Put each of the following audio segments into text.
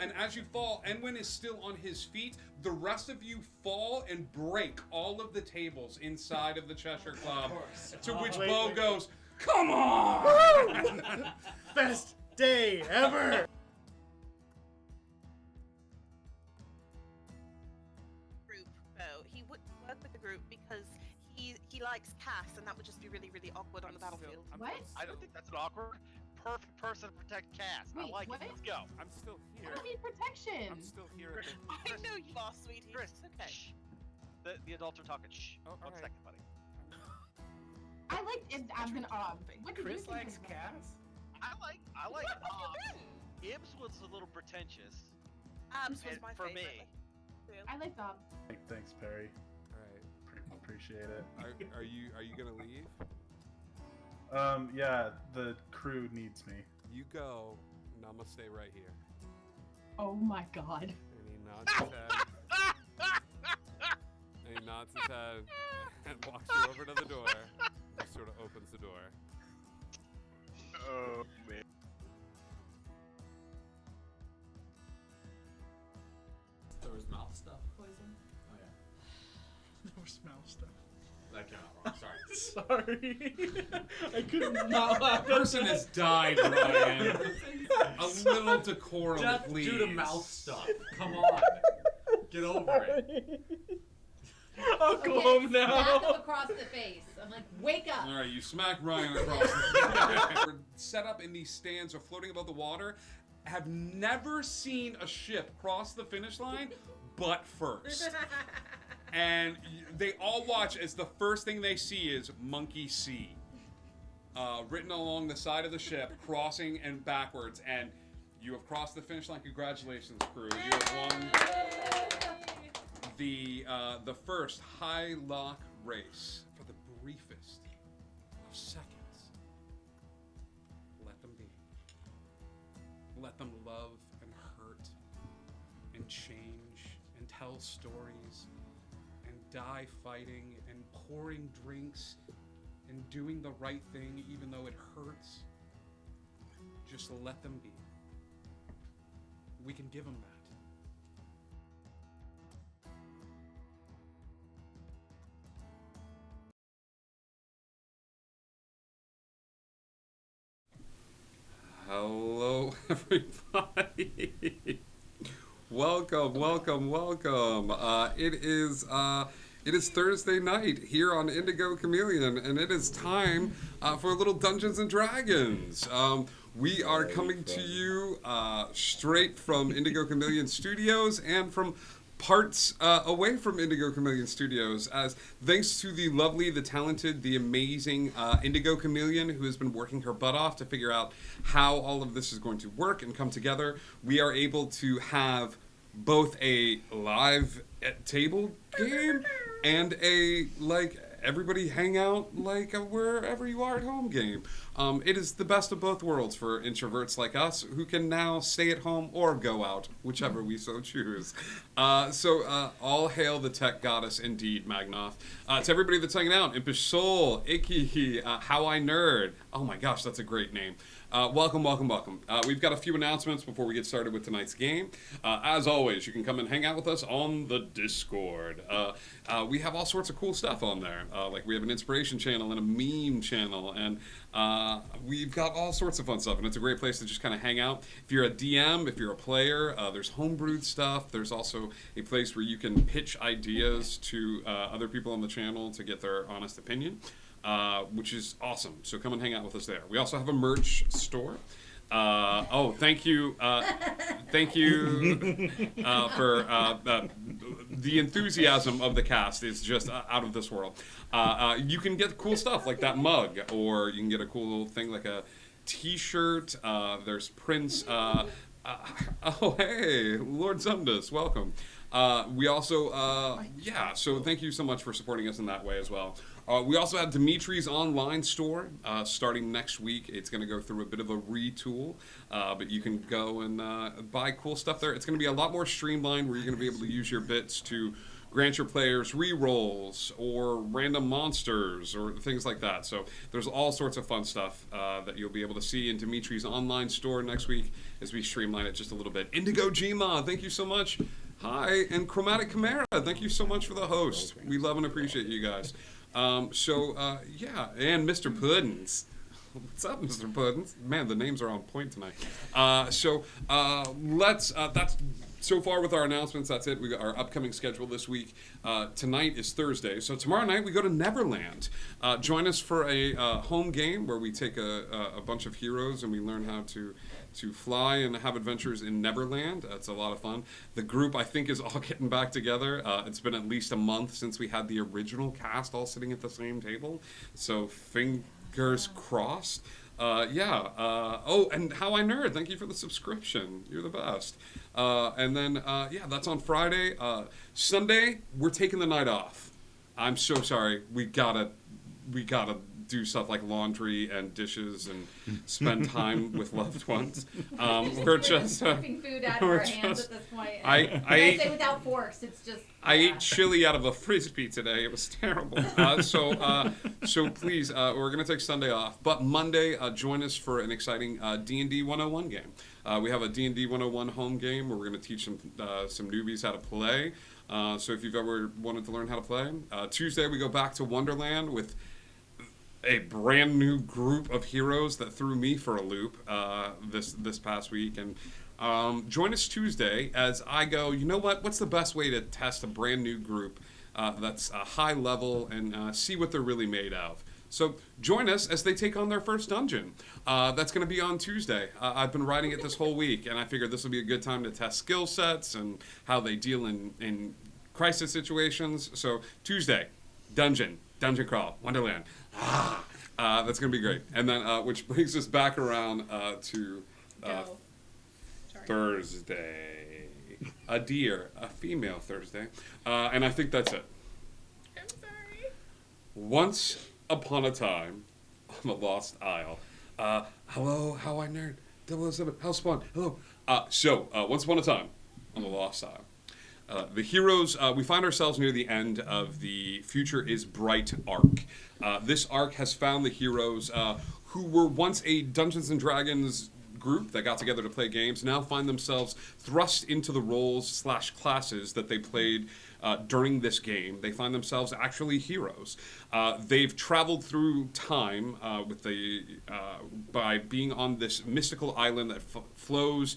And as you fall, Enwin is still on his feet. The rest of you fall and break all of the tables inside of the Cheshire Club. To which Bo goes, "Come on!" Best day ever! Group though, he would work with the group because he likes Cass, and that would just be really really awkward on the battlefield. What? I don't think that's an awkward. Perfect person to protect Cass. I Wait, like what? it. Let's go. I'm still I here. don't need protection. I'm still here. I know you are, sweetie. Chris, It's okay. shh. The adults are talking. Shh. Oh, One alright. second, buddy. I like. I'm gonna. What did you Chris think likes of- Cass? I like. What have you been? Ibs was a little pretentious. Abs was and my for favorite. me. I like Bob. Thanks, Perry. All right. Appreciate it. Are you gonna leave? Yeah, the crew needs me. You go, and I'm gonna stay right here. Oh my god. And he nods his head. And he nods his head and walks you over to the door. Just sort of opens the door. Oh man. There was mouth stuff poison? Oh yeah. No smell stuff. That came out wrong. Sorry. Sorry. I couldn't not laugh. Person has died, Ryan. A little decorum, Death please. due to mouth stuff. Come on. Get over it. I'll go home Slap now. him across the face. I'm like, wake up. All right, you smack Ryan across the face. We're set up in these stands or floating above the water. Have never seen a ship cross the finish line, but first. And they all watch as the first thing they see is Monkey C. Written along the side of the ship, crossing and backwards. And you have crossed the finish line. Congratulations, crew. You have won the first high lock race for the briefest of seconds. Let them be. Let them love and hurt and change and tell stories and die fighting and pouring drinks and doing the right thing even though it hurts. Just let them be. We can give them that. Hello, everybody. Welcome. It is Thursday night here on Indigo Chameleon, and it is time for a little Dungeons and Dragons. We are coming to you straight from Indigo Chameleon Studios and from parts away from Indigo Chameleon Studios, as thanks to the lovely, the talented, the amazing Indigo Chameleon, who has been working her butt off to figure out how all of this is going to work and come together, we are able to have both a live table game and a, like, everybody hang out like a wherever you are at home game. It is the best of both worlds for introverts like us who can now stay at home or go out, whichever we so choose. So all hail the tech goddess indeed, Magnoth. To everybody that's hanging out, Impish Soul, Icky, How I Nerd. Oh my gosh, that's a great name. Welcome. We've got a few announcements before we get started with tonight's game. As always, you can come and hang out with us on the Discord. We have all sorts of cool stuff on there. Like we have an inspiration channel and a meme channel, and we've got all sorts of fun stuff, and it's a great place to just kind of hang out. If you're a DM, if you're a player, there's homebrewed stuff. There's also a place where you can pitch ideas to other people on the channel to get their honest opinion. Which is awesome. So come and hang out with us there. We also have a merch store. Thank you for the enthusiasm of the cast is just out of this world. You can get cool stuff like that mug, or you can get a cool thing like a T-shirt. There's prints. Oh, hey, Lord Zumdus, welcome. We also, so thank you so much for supporting us in that way as well. We also have Dimitri's online store starting next week. It's going to go through a bit of a retool, but you can go and buy cool stuff there. It's going to be a lot more streamlined, where you're going to be able to use your bits to grant your players re-rolls or random monsters or things like that. So there's all sorts of fun stuff that you'll be able to see in Dimitri's online store next week as we streamline it just a little bit. Indigo Gma, thank you so much. Hi, and Chromatic Chimera, thank you so much for the host. We love and appreciate you guys. Yeah, and Mr. Puddins. What's up, Mr. Puddins? Man, the names are on point tonight. That's so far with our announcements. That's it. We got our upcoming schedule this week. Tonight is Thursday, so tomorrow night we go to Neverland. Join us for a home game where we take a bunch of heroes and we learn how to fly and have adventures in Neverland. It's a lot of fun. The group, I think, is all getting back together. It's been at least a month since we had the original cast all sitting at the same table, so fingers crossed. Oh, and How I Nerd, thank you for the subscription. You're the best. And then, that's on Friday. Sunday, we're taking the night off. I'm so sorry. We gotta do stuff like laundry and dishes and spend time with loved ones. We're just scooping food out of our hands at this point. I I say without forks. It's just. I ate chili out of a frisbee today. It was terrible. So please, we're gonna take Sunday off, but Monday, join us for an exciting D&D 101 game. We have a D&D 101 home game where we're gonna teach some newbies how to play. So if you've ever wanted to learn how to play, Tuesday we go back to Wonderland with a brand new group of heroes that threw me for a loop this past week. And join us Tuesday as I go, you know what? What's the best way to test a brand new group that's high level and see what they're really made of? So join us as they take on their first dungeon. That's going to be on Tuesday. I've been writing it this whole week, and I figured this will be a good time to test skill sets and how they deal in crisis situations. So Tuesday, dungeon crawl, Wonderland. That's going to be great. And then, which brings us back around to Thursday. A deer, a female Thursday. And I think that's it. I'm sorry. Once upon a time on the Lost Isle. Hello, How I Nerd. 007, Hellspawn. Hello. Once upon a time on the Lost Isle. The heroes, we find ourselves near the end of the Future is Bright arc. This arc has found the heroes who were once a Dungeons & Dragons group that got together to play games, now find themselves thrust into the roles/classes that they played during this game. They find themselves actually heroes. They've traveled through time by being on this mystical island that flows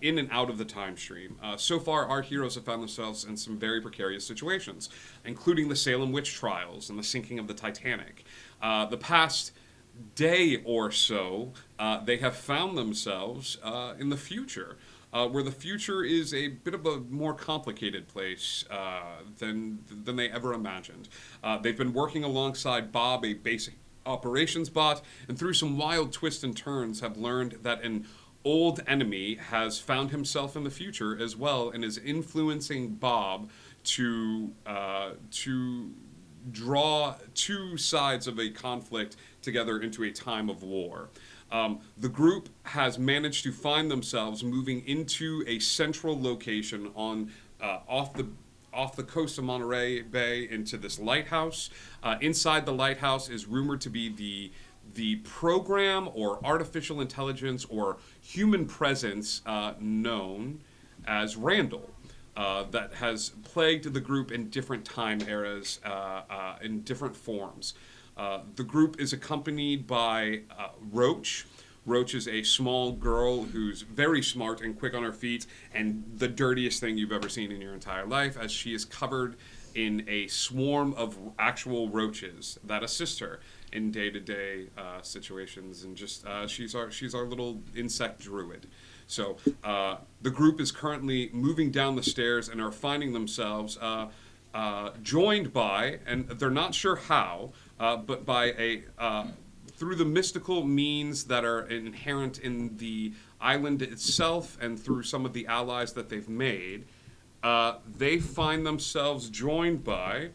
in and out of the time stream. So far, our heroes have found themselves in some very precarious situations, including the Salem witch trials and the sinking of the Titanic. The past day or so, they have found themselves in the future, where the future is a bit of a more complicated place than they ever imagined. They've been working alongside Bob, a basic operations bot, and through some wild twists and turns have learned that an old enemy has found himself in the future as well and is influencing Bob to draw two sides of a conflict together into a time of war. The group has managed to find themselves moving into a central location on off the coast of Monterey Bay into this lighthouse. Inside the lighthouse is rumored to be the program or artificial intelligence or human presence known as Randall. That has plagued the group in different time eras, in different forms. The group is accompanied by Roach. Roach is a small girl who's very smart and quick on her feet and the dirtiest thing you've ever seen in your entire life, as she is covered in a swarm of actual roaches that assist her in day-to-day situations, and just she's our little insect druid. So the group is currently moving down the stairs and are finding themselves joined by, and they're not sure how, but by through the mystical means that are inherent in the island itself and through some of the allies that they've made, they find themselves joined by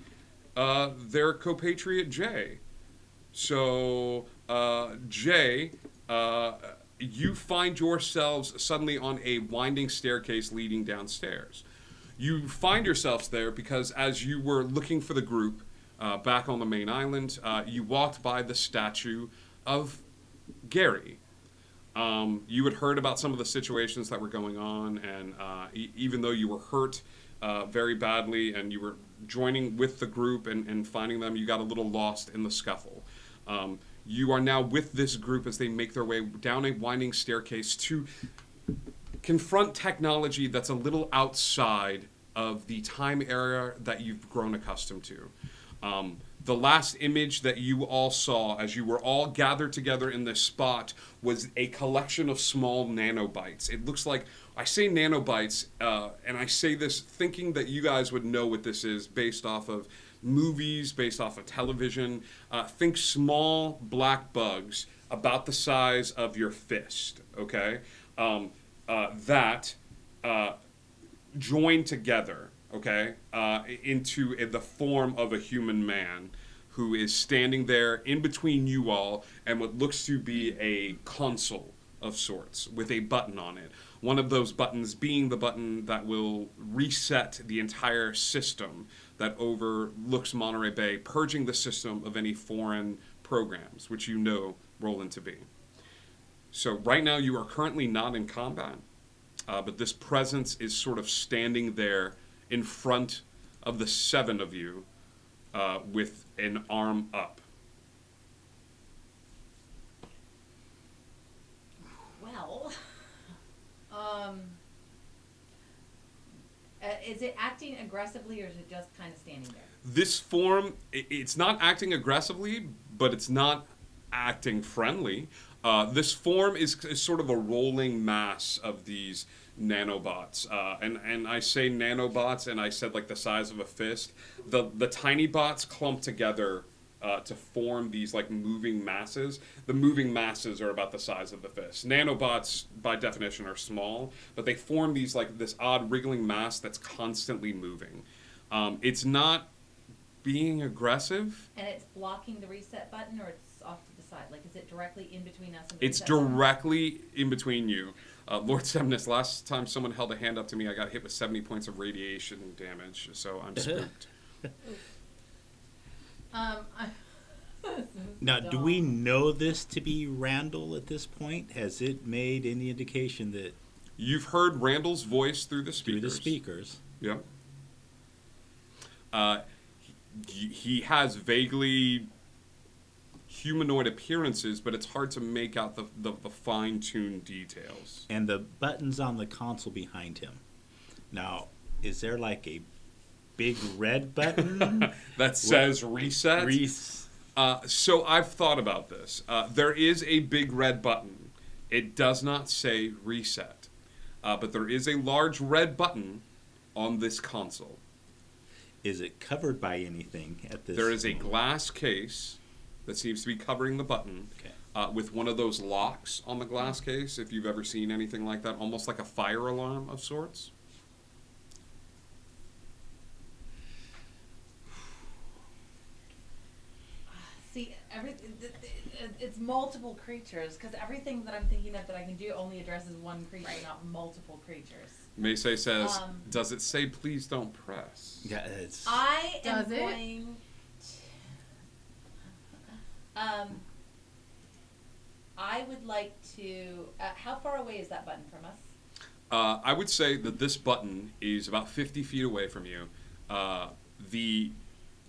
their compatriot Jay. So Jay, you find yourselves suddenly on a winding staircase leading downstairs. You find yourselves there because as you were looking for the group back on the main island, you walked by the statue of Gary. You had heard about some of the situations that were going on, and even though you were hurt very badly and you were joining with the group and finding them, you got a little lost in the scuffle. You are now with this group as they make their way down a winding staircase to confront technology that's a little outside of the time era that you've grown accustomed to. The last image that you all saw as you were all gathered together in this spot was a collection of small nanobytes. It looks like, I say nanobytes, and I say this thinking that you guys would know what this is based off of movies, based off of television. Think small black bugs about the size of your fist, okay? That joined together, okay, into the form of a human man who is standing there in between you all and what looks to be a console of sorts with a button on it. One of those buttons being the button that will reset the entire system that overlooks Monterey Bay, purging the system of any foreign programs, which you know Roland to be. So right now you are currently not in combat, but this presence is sort of standing there in front of the 7 of you with an arm up. Well, is it acting aggressively or is it just kind of standing there? This form, it's not acting aggressively, but it's not acting friendly. This form is sort of a rolling mass of these nanobots. And I say nanobots, and I said like the size of a fist. The tiny bots clump together to form these like moving masses. The moving masses are about the size of the fist. Nanobots, by definition, are small, but they form these like this odd wriggling mass that's constantly moving. It's not being aggressive. And it's blocking the reset button, or it's off to the side? Like, is it directly in between us and the It's reset button? directly in between you. Lord Semnus, last time someone held a hand up to me, I got hit with 70 points of radiation damage, so I'm spooked. Now, do we know this to be Randall at this point? Has it made any indication that You've heard Randall's voice through the speakers. through the speakers? Yep. He has vaguely humanoid appearances, but it's hard to make out the fine-tuned details. And the buttons on the console behind him. Now, is there like a big red button? That says reset? So I've thought about this. There is a big red button. It does not say reset. But there is a large red button on this console. Is it covered by anything at this There is a moment? glass case that seems to be covering the button with one of those locks on the glass case, if you've ever seen anything like that, almost like a fire alarm of sorts. See, it's multiple creatures, because everything that I'm thinking of that I can do only addresses one creature, not multiple creatures. Maysay says, does it say please don't press? Yeah, it's... I am Does it? going to, I would like to, how far away is that button from us? I would say that this button is about 50 feet away from you. The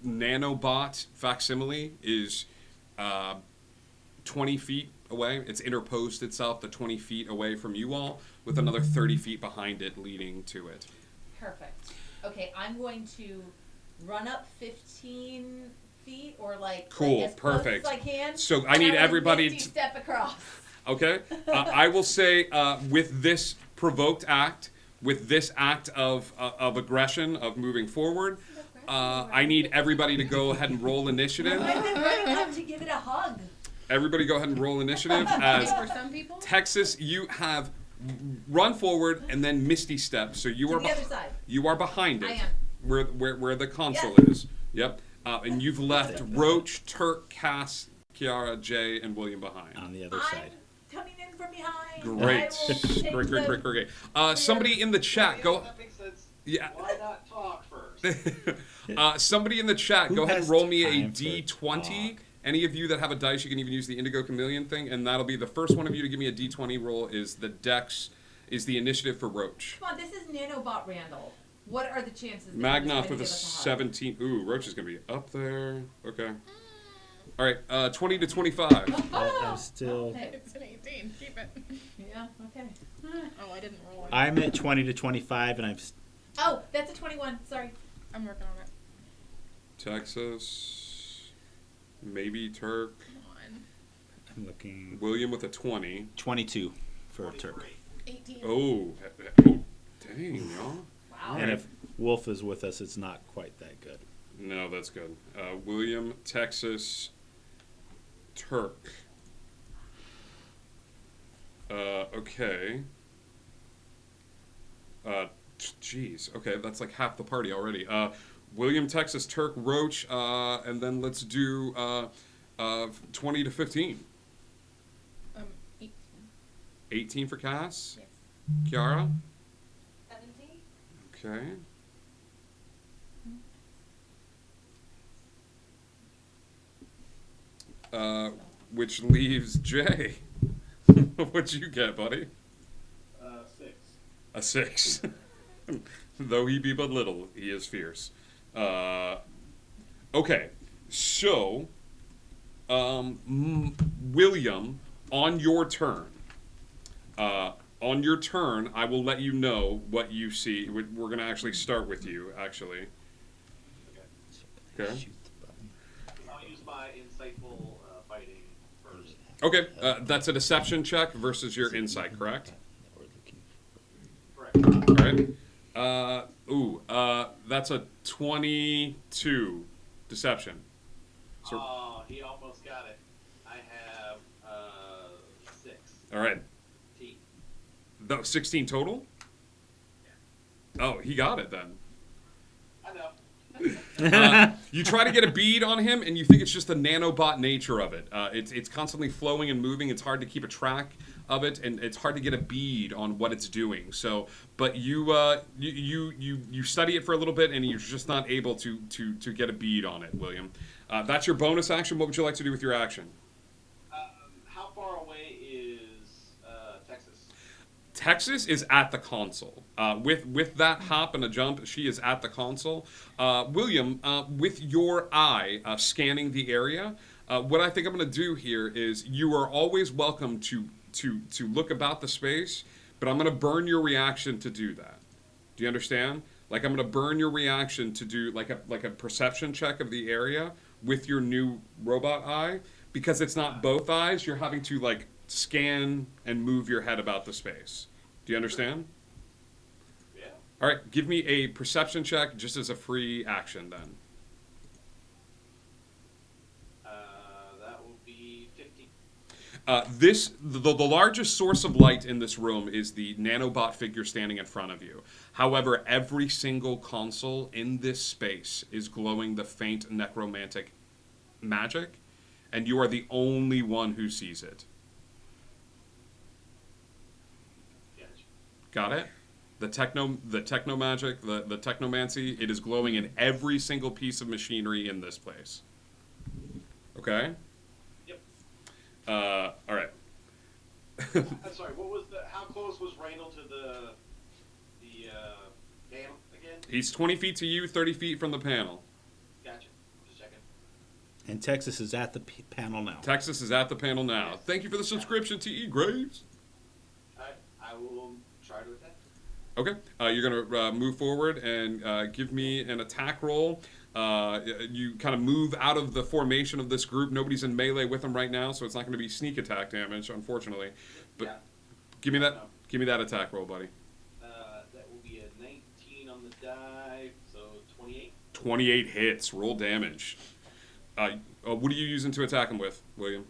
nanobot facsimile is 20 feet away. It's interposed itself to 20 feet away from you all, with another 30 feet behind it leading to it. Perfect. Okay, I'm going to run up 15 feet, or like, Cool, as close perfect. as I can. So I and need would everybody misty to- step across. Okay? I will say with this provoked act, with this act of aggression, of moving forward, I need everybody to go ahead and roll initiative. I've been running up to give it a hug. Everybody go ahead and roll initiative. As For some people, Texas, you have run forward and then misty step. So you To are the other side. you are behind it. I am. Where the console Yep. is. Yep. And you've left Roach, Turk, Cass, Kiara, Jay, and William behind. on the other I'm side. coming in from behind. Great. I will take Great. the- Somebody in the chat, go. That makes sense. Yeah. Why not talk first? Somebody in the chat, Who go ahead and has roll me a time for d20. talk? Any of you that have a dice, you can even use the Indigo Chameleon thing, and that'll be the first one of you to give me a d20 roll. Is the Dex, is the initiative for Roach. Come on, this is Nanobot Randall. What are the chances? that he's Magnoth going with to a give us hug? 17. Ooh, Roach is gonna be up there. Okay. All right, 20 to 25. I'm still. Okay. It's an 18. Keep it. Yeah. Okay. Oh, I didn't roll it. I'm at 20 to 25, and I've. Oh, that's a 21. Sorry. I'm working on it. Texas, maybe Turk. Come on. I'm looking. William with a 20. 22 for Turk. 18. Oh, dang, y'all. Wow. And if Wolf is with us, it's not quite that good. No, that's good. William, Texas, Turk. Okay. Jeez. Okay, that's like half the party already. William, Texas, Turk, Roach, and then let's do 20 to 15. 18. 18 for Cass. Yes. Kiara. 17. Okay. Which leaves Jay. What'd you get, buddy? 6. A 6. Though he be but little, he is fierce. Okay, so, William, on your turn, I will let you know what you see. We're going to actually start with you, actually. Okay. Shoot the button. I'll use my insightful fighting first. Okay, that's a deception check versus your insight, correct? Correct. All right. That's a 22 deception. So, Oh, he almost got it. I have 6. all right. 16 total? Oh, he got it then. I know. You try to get a bead on him, and you think it's just the nanobot nature of it. It's constantly flowing and moving. It's hard to keep a track of it, and it's hard to get a bead on what it's doing. So, but you study it for a little bit, and you're just not able to get a bead on it, William. That's your bonus action. What would you like to do with your action? How far away is Texas? Texas is at the console. With that hop and a jump, she is at the console. William, with your eye scanning the area, what I think I'm going to do here is you are always welcome to look about the space, but I'm going to burn your reaction to do that. Do you understand? Like, I'm going to burn your reaction to do like a perception check of the area with your new robot eye, because it's not both eyes. You're having to like scan and move your head about the space. Do you understand? Yeah. All right, give me a perception check just as a free action then. That will be 50. The largest source of light in this room is the nanobot figure standing in front of you. However, every single console in this space is glowing the faint necromantic magic, and you are the only one who sees it. Gotcha. Got it? The techno magic, the technomancy, it is glowing in every single piece of machinery in this place. Okay? Yep. All right. I'm sorry. What was how close was Randall to the dam again? He's 20 feet to you, 30 feet from the panel. Gotcha. Just checking. And Texas is at the panel now. Texas is at the panel now. Thank you for the subscription, T.E. Graves. I will try to attack. Okay, you're going to move forward and give me an attack roll. You kind of move out of the formation of this group. Nobody's in melee with them right now, so it's not going to be sneak attack damage, unfortunately. But Yeah. give me that attack roll, buddy. That will be a 19 on the die, so 28. 28 hits. Roll damage. What are you using to attack him with, William?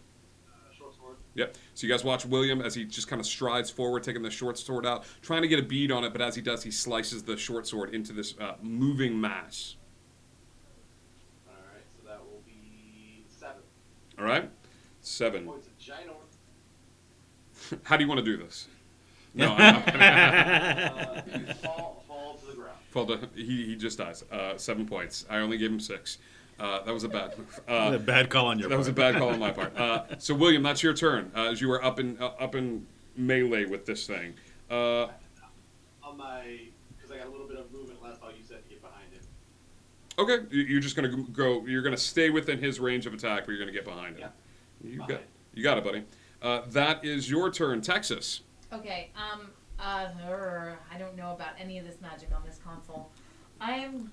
Short sword. Yep. So you guys watch William as he just kind of strides forward, taking the short sword out, trying to get a bead on it, but as he does, he slices the short sword into this moving mass. All right, so that will be 7. All right? 7. Oh, it's a ginormous. How do you want to do this? No, I'm not. Fall to the ground. Falda, he just dies. 7 points. I only gave him 6. That was a bad move. A bad call on your That part. was a bad call on my part. So William, that's your turn. As you are up in melee with this thing. On my, because I got a little bit of movement last time you said to get behind him. Okay, you're just gonna go. You're gonna stay within his range of attack, but you're gonna get behind him. Yeah. You got it, buddy. That is your turn, Texas. Okay, I don't know about any of this magic on this console. I am,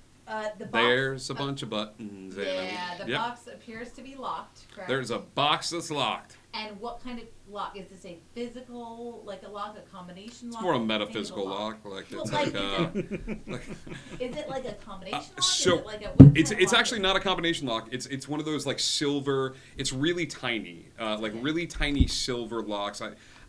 the box. There's a bunch of buttons. Yeah, the Yep. box appears to be locked, correct? There's a box that's locked. And what kind of lock? Is this a physical, like a lock, a combination It's lock? more a or metaphysical mechanical lock. Like Well, it's like, like Is it like a combination lock? so is it like a, what it's kind of lock actually is not a combination lock. It's one of those like silver. It's really tiny, like really tiny silver locks.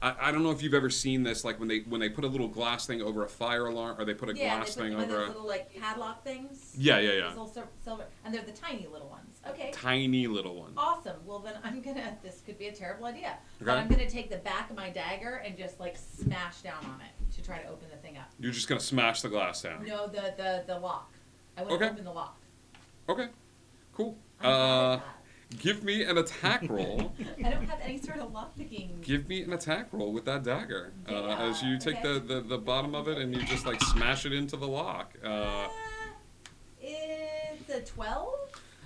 I don't know if you've ever seen this, like when they put a little glass thing over a fire alarm, or they put a glass they thing put one of over those a little like padlock things. Yeah. Those little silver, and they're the tiny little ones. Okay. tiny little one. Awesome. Well, then I'm gonna. This could be a terrible idea. But Okay. I'm gonna take the back of my dagger and just like smash down on it to try to open the thing up. You're just gonna smash the glass down. No, the lock. I want to Okay. open the lock. Okay, cool. I'm bad at Give me an attack roll. that. I don't have any sort of lock picking. Give me an attack roll with that dagger. As you take okay. the bottom of it and you just like smash it into the lock. It's a 12.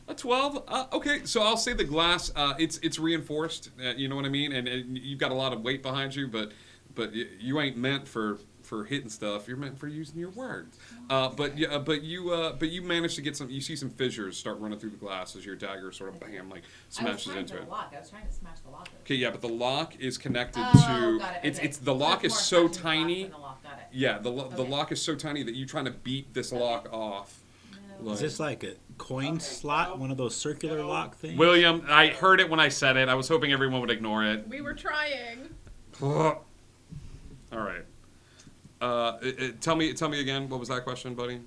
A 12. Okay, so I'll say the glass. It's reinforced. You know what I mean, and you've got a lot of weight behind you, but you ain't meant for hitting stuff. You're meant for using your words. But you managed to get some. You see some fissures start running through the glass as your dagger sort of bam like smashes into it. I was trying to smash the lock. Okay, yeah, but the lock is connected Oh, to. got it, It's okay. it's the lock So is it's so more smashing the glass tiny. than the lock, got it. Yeah, the Okay. lock is so tiny that you're trying to beat this lock off. No. Is this like a coin slot, one of those circular lock things? William, I heard it when I said it. I was hoping everyone would ignore it. We were trying. All right. Tell me again. What was that question, buddy?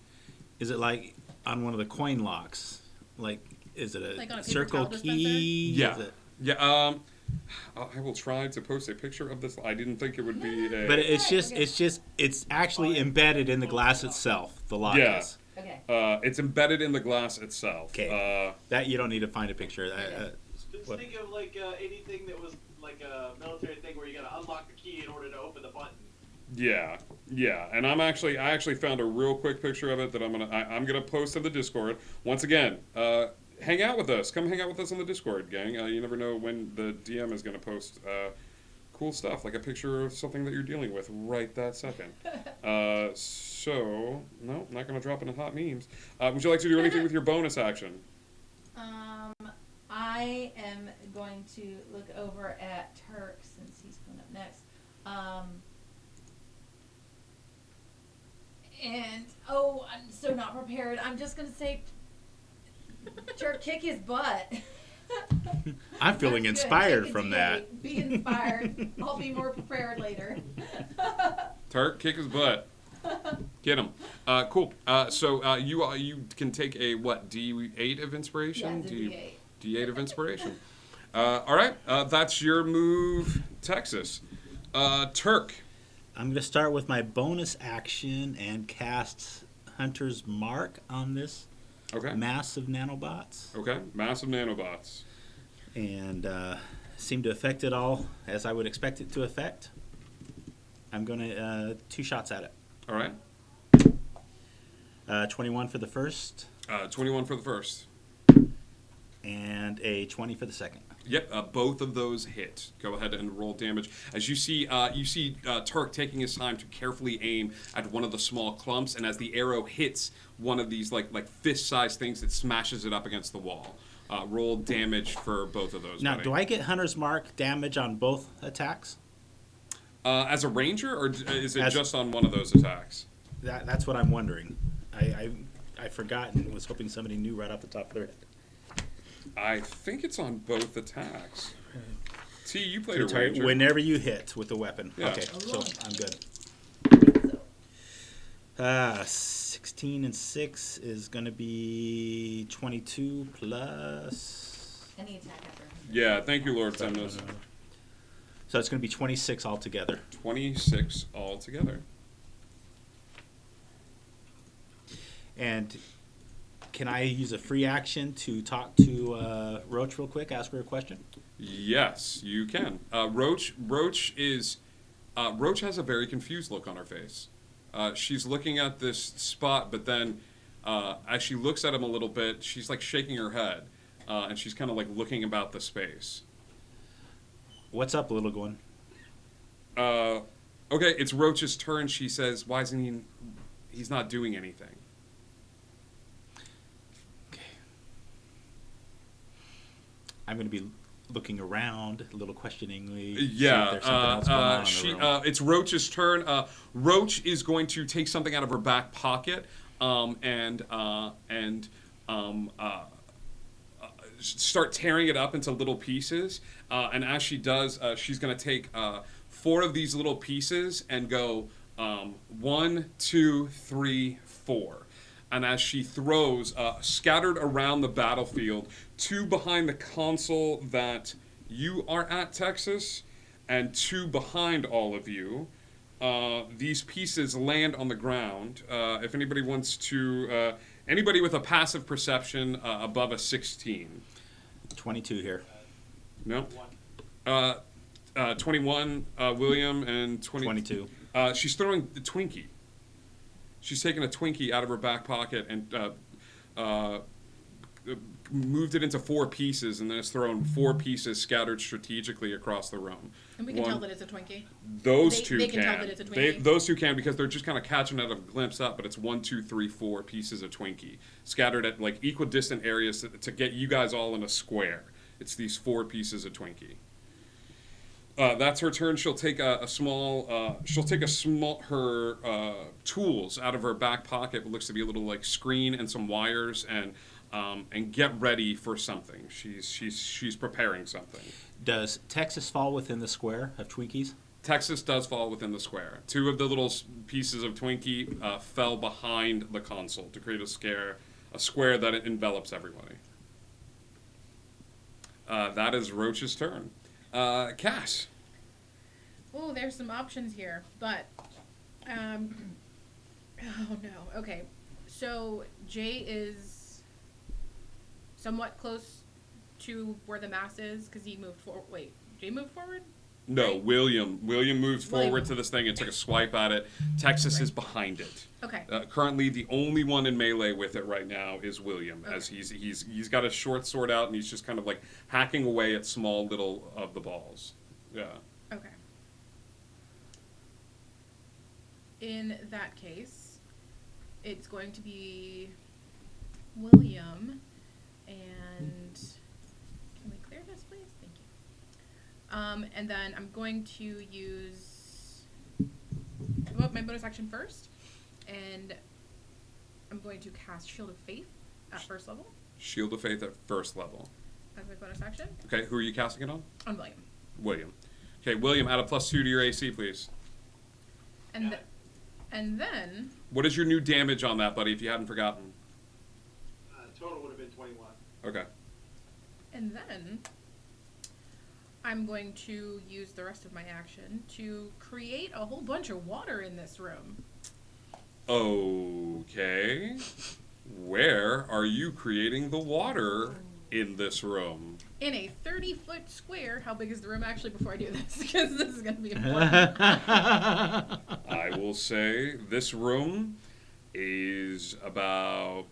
Is it like on one of the coin locks? Like, is it a Like on a paper circle towel key? Yeah. Is it- Yeah. I will try to post a picture of this. I didn't think it would be a. But it's just, Okay. it's actually embedded in the glass itself. The lock Yeah. is. Okay. It's embedded in the glass itself. Okay. That you don't need to find a picture. Just What- think of like anything that was like a military thing where you gotta unlock the key in order to open the button. Yeah, and I actually found a real quick picture of it that I'm gonna post in the Discord. Once again, hang out with us. Come hang out with us on the Discord, gang. You never know when the DM is gonna post cool stuff, like a picture of something that you're dealing with right that second. So no, not gonna drop into hot memes. Would you like to do anything with your bonus action? I am going to look over at Turk since he's going up next. And I'm so not prepared. I'm just gonna say, Turk, kick his butt. I'm feeling That's good. inspired Take a from D8. that. Be inspired. I'll be more prepared later. Turk, kick his butt. Get him. Cool. So you can take a what? D8 of inspiration. Yeah, it's a D8. D8 of inspiration. All right. That's your move, Texas. Turk. I'm going to start with my bonus action and cast Hunter's Mark on this Okay. mass of nanobots. Okay. Massive nanobots. And seem to affect it all as I would expect it to affect. I'm going to 2 shots at it. All right. 21 for the first 21 for the first. and a 20 for the second. Yep, both of those hit. Go ahead and roll damage. As you see Turk taking his time to carefully aim at one of the small clumps, and as the arrow hits one of these like fist-sized things, it smashes it up against the wall. Roll damage for both of those. Now, buddy. do I get Hunter's Mark damage on both attacks? As a ranger, or is it As- just on one of those attacks? That's what I'm wondering. I forgot and was hoping somebody knew right off the top of their head. I think it's on both attacks. T, you played a Sorry, ranger. whenever you hit with the weapon. Yeah. Okay, so I'm good. 16 and 6 is going to be 22 plus. Any attack after him. Yeah, thank you, Lord Semnos. So it's going to be 26 altogether. 26 altogether. And can I use a free action to talk to Roach real quick, ask her a question? Yes, you can. Roach has a very confused look on her face. She's looking at this spot, but then as she looks at him a little bit, she's like shaking her head, and she's kind of like looking about the space. What's up, little one? Okay, it's Roach's turn. She says, "Why isn't he? He's not doing anything." Okay. I'm going to be looking around a little questioningly. See if Yeah, there's something else going on in the room. it's Roach's turn. Roach is going to take something out of her back pocket and start tearing it up into little pieces. And as she does, she's going to take 4 of these little pieces and go 1, 2, 3, 4. And as she throws, scattered around the battlefield, 2 behind the console that you are at, Texas, and 2 behind all of you, these pieces land on the ground. If anybody wants to, anybody with a passive perception above a 16. 22 here. No? 21, William, and 22. She's throwing the Twinkie. She's taken a Twinkie out of her back pocket and moved it into 4 pieces, and then it's thrown 4 pieces scattered strategically across the room. And we can tell that it's a Twinkie. Those two they can. can tell that it's a Twinkie. Those 2 can because they're just kind of catching it at a glimpse up, but it's 1, 2, 3, 4 pieces of Twinkie scattered at like equidistant areas to get you guys all in a square. It's these 4 pieces of Twinkie. That's her turn. She'll take her tools out of her back pocket. What looks to be a little like screen and some wires, and get ready for something. She's preparing something. Does Texas fall within the square of Twinkies? Texas does fall within the square. 2 of the little pieces of Twinkie fell behind the console to create a square that envelops everybody. That is Roach's turn. Cass. Oh, there's some options here, but oh no. Okay, so Jay is somewhat close to where the mass is because he moved forward. Wait, Jay moved forward? No, Right. William moved forward William. to this thing and took a swipe at it. Texas is behind it. Okay. Currently, the only one in melee with it right now is William, as he's got a short sword out and he's just kind of like hacking away at small little of the balls. Yeah. Okay. In that case, it's going to be William, and can we clear this, please? Thank you. And then I'm going to use my bonus action first, and I'm going to cast Shield of Faith at first level Shield of Faith at first level. as my bonus action Okay, who are you casting it on? on William. William. Okay, William, add a +2 to your AC, please. And then What is your new damage on that, buddy, if you hadn't forgotten? Total would have been 21. Okay. And then I'm going to use the rest of my action to create a whole bunch of water in this room. Okay. Where are you creating the water in this room? In a 30-foot square. How big is the room actually before I do this? Because this is going to be important. I will say this room is about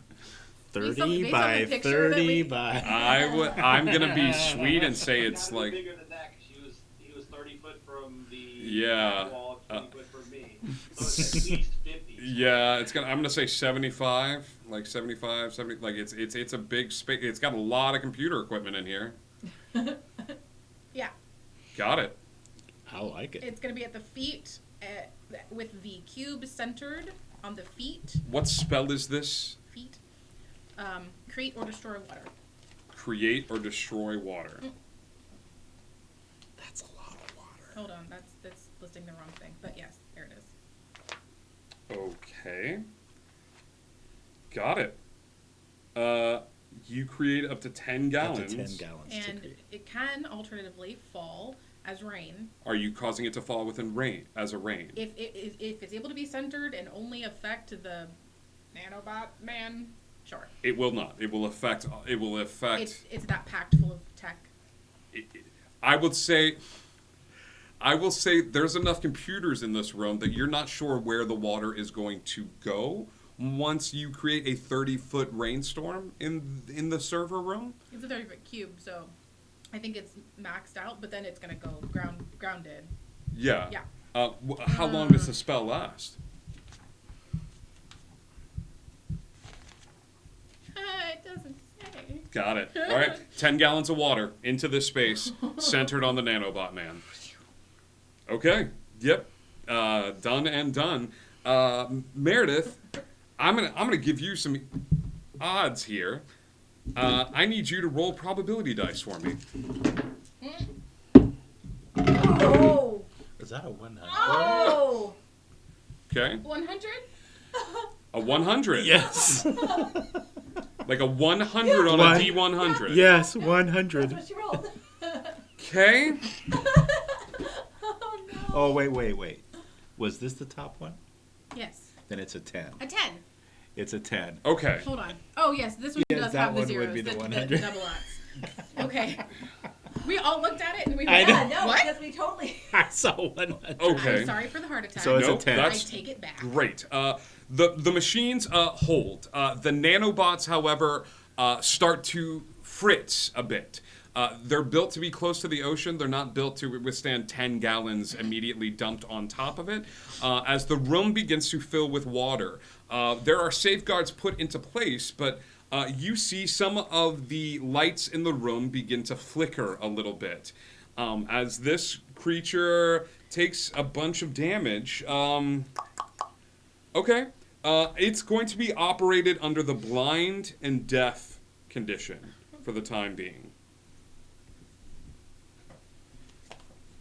30 based on by the picture that 30 we- by... I'm gonna be sweet and say it's Gotta be like bigger than that because he was 30 foot from the Yeah, back wall, 20 foot from me. So it's at least 50. yeah, I'm gonna say 75, like 75, 70, like it's a big space. It's got a lot of computer equipment in here. Yeah. Got it. I like it. It's going to be at the feet with the cube centered on the feet. What spell is this? Feet. Create or destroy water. Create or destroy water. Mm. That's a lot of water. Hold on, that's listing the wrong thing. But yes, there it is. Okay. Got it. You create up to 10 gallons. Up to 10 gallons to And create. it can alternatively fall as rain. Are you causing it to fall within rain as a rain? If it's able to be centered and only affect the nanobot man? Sure. It will not. It will affect. It will affect. It's that packed full of tech. I would say. I will say there's enough computers in this room that you're not sure where the water is going to go once you create a 30-foot rainstorm in the server room. It's a 30-foot cube, so I think it's maxed out, but then it's gonna go grounded. Yeah. Yeah. How long does the spell last? It doesn't say. Got it. All right. 10 gallons of water into this space, centered on the nanobot man. Okay. Yep. Done and done. Meredith, I'm gonna give you some odds here. I need you to roll probability dice for me. Oh! Is that a 100? Oh! Okay. 100? A 100. Yes. Like a 100 on a One. D100. Yes, That's 100. what she rolled. Okay. Oh no. Oh, wait. Was this the top one? Yes. Then it's a 10. A 10. It's a 10. Okay. Hold on. Oh yes, this one Yes, does that have the one zeros. would be the the 100. double odds. Okay. We all looked at it and we I went, know. Yeah, no, what? because we totally. I saw 100. Okay. I'm sorry for the heart attack. So it's a Nope, 10. I that's take it back. great. The machines hold. The nanobots, however, start to fritz a bit. They're built to be close to the ocean. They're not built to withstand 10 gallons immediately dumped on top of it. As the room begins to fill with water, there are safeguards put into place, but you see some of the lights in the room begin to flicker a little bit. As this creature takes a bunch of damage. Okay. It's going to be operated under the blind and deaf condition for the time being.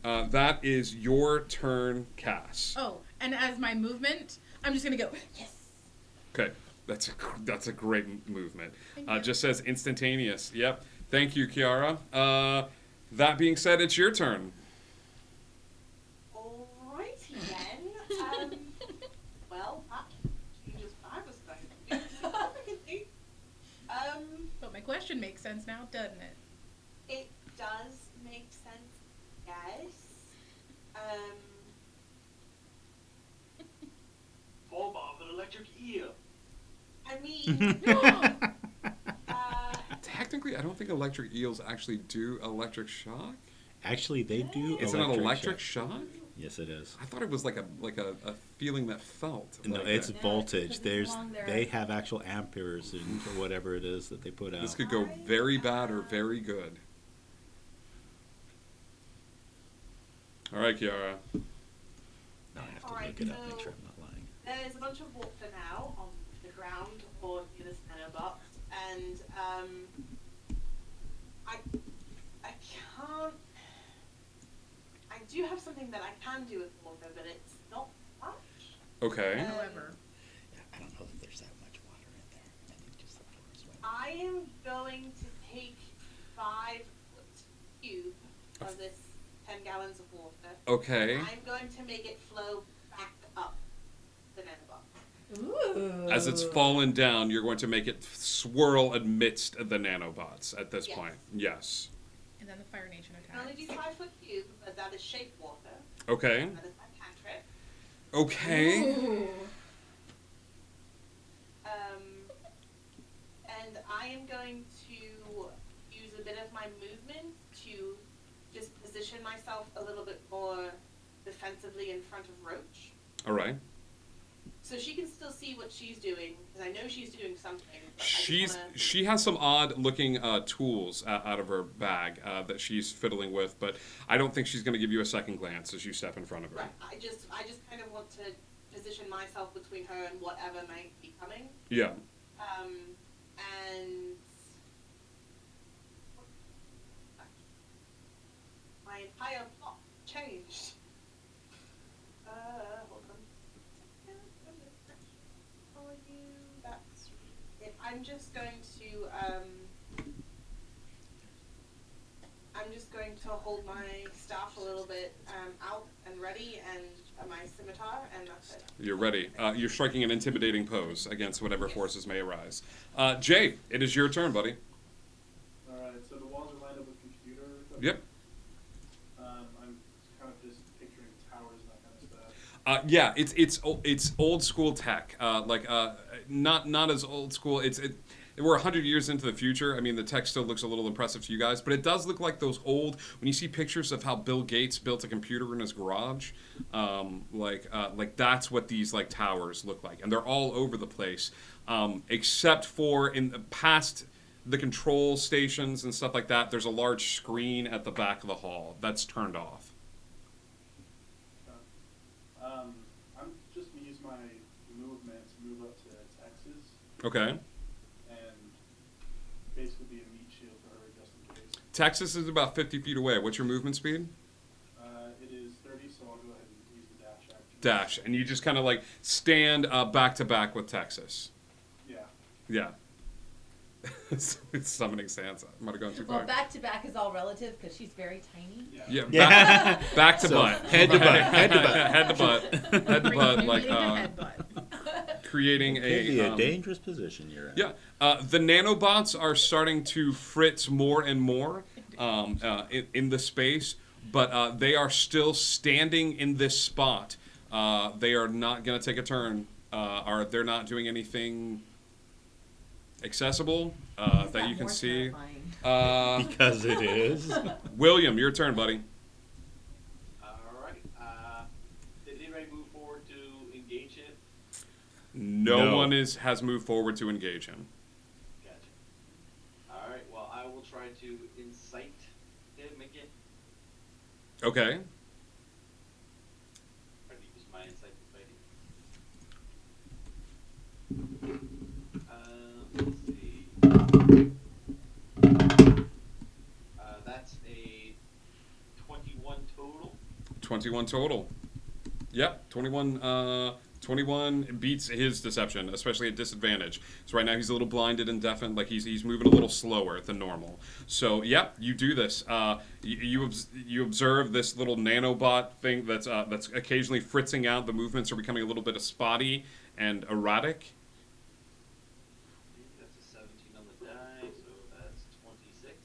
That is your turn, Cass. Oh, and as my movement, I'm just gonna go, yes. Okay, that's a great movement. Thank you. Just says instantaneous. Yep. Thank you, Kiara. That being said, it's your turn. Alrighty then. Well, that changes what I was going to do significantly. But my question makes sense now, doesn't it? It does make sense, yes. Form of an electric eel. I mean, Technically, I don't think electric eels actually do electric shock. Actually, they do. Is it an electric shock? Yes, it is. I thought it was like a feeling that felt. No, like it's that. voltage. because There's along there- they have actual amperes and whatever it is that they put out. This could go very bad or very good. All right, Kiara. No, I have to Alright, look it up, make so- sure I'm not lying. there's a bunch of water now on the ground or in this nanobox, and I can't. I do have something that I can do with water, but it's not much. Okay. However, Yeah, I don't know that there's that much water in there. I think just the floor is wet. I am going to take 5-foot cube of this 10 gallons of water. Okay. I'm going to make it flow back up the nanobox. Ooh. As it's fallen down, you're going to make it swirl amidst the nanobots at this Yes. point. Yes. and then the Fire Nation I can only do attacks. 5-foot cube, but that is shaped water. Okay. That is my cantrip. Okay. Ooh. And I am going to use a bit of my movement to just position myself a little bit more defensively in front of Roach. All right. So she can still see what she's doing, because I know she's doing something. But I just wanna... She has some odd looking tools out of her bag that she's fiddling with, but I don't think she's going to give you a second glance as you step in front of her. Right. I just kind of want to position myself between her and whatever might be coming. Yeah. And my entire plot changed. Hold on. For you, that's it. I'm just going just going to hold my staff a little bit out and ready, and my scimitar, and that's it. You're ready. You're striking an intimidating pose against whatever forces may arise. Jay, it is your turn, buddy. Alright, so the walls are lined up with computer equipment? Yep. I'm kind of just picturing towers and that kind of stuff. Yeah, it's old school tech. Not as old school. We're 100 years into the future. I mean, the tech still looks a little impressive to you guys, but it does look like those old. When you see pictures of how Bill Gates built a computer in his garage, like that's what these like towers look like, and they're all over the place, except for in the past the control stations and stuff like that. There's a large screen at the back of the hall that's turned off. I'm just gonna use my movement to move up to Texas Okay. and basically be a meat shield for her just in case. Texas is about 50 feet away. What's your movement speed? It is 30, so I'll go ahead and use the dash action. Dash, and you just kind of like stand back to back with Texas. Yeah. Yeah. It's summoning Sansa. I might have gone too Well, far. back to back is all relative because she's very tiny. Yeah, Yeah. back to So, butt. head to butt, head to butt. head to butt. Head to butt, like creating It'd be a a. dangerous position you're in. Yeah, the nanobots are starting to fritz more and more in the space, but they are still standing in this spot. They are not going to take a turn. They're not doing anything accessible that you can see. Because it is. William, your turn, buddy. Alright. Did anybody move forward to engage it? No one has moved forward to engage him. Gotcha. Alright, well, I will try to incite him again. Okay. Try to use my insight to fight him. Let's see. That's a 21 total. 21 total. Yep, 21 beats his deception, especially at disadvantage. So right now he's a little blinded and deafened, like he's moving a little slower than normal. So yep, you do this. You observe this little nanobot thing that's occasionally fritzing out. The movements are becoming a little bit spotty and erratic. That's a 17 on the die, so that's 26.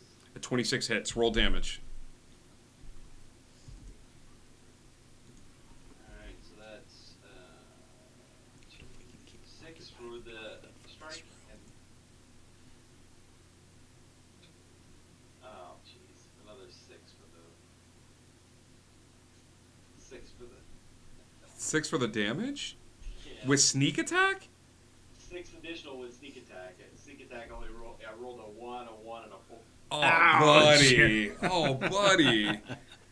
26 hits. Roll damage. Alright, so that's 6 for the strike, and oh jeez, another 6 for the 6 for the 6 for the damage? yeah. With sneak attack? 6 additional with sneak attack. Sneak attack only rolled a 1, a 1, and a 4. Oh, Ouch. buddy. Oh, buddy.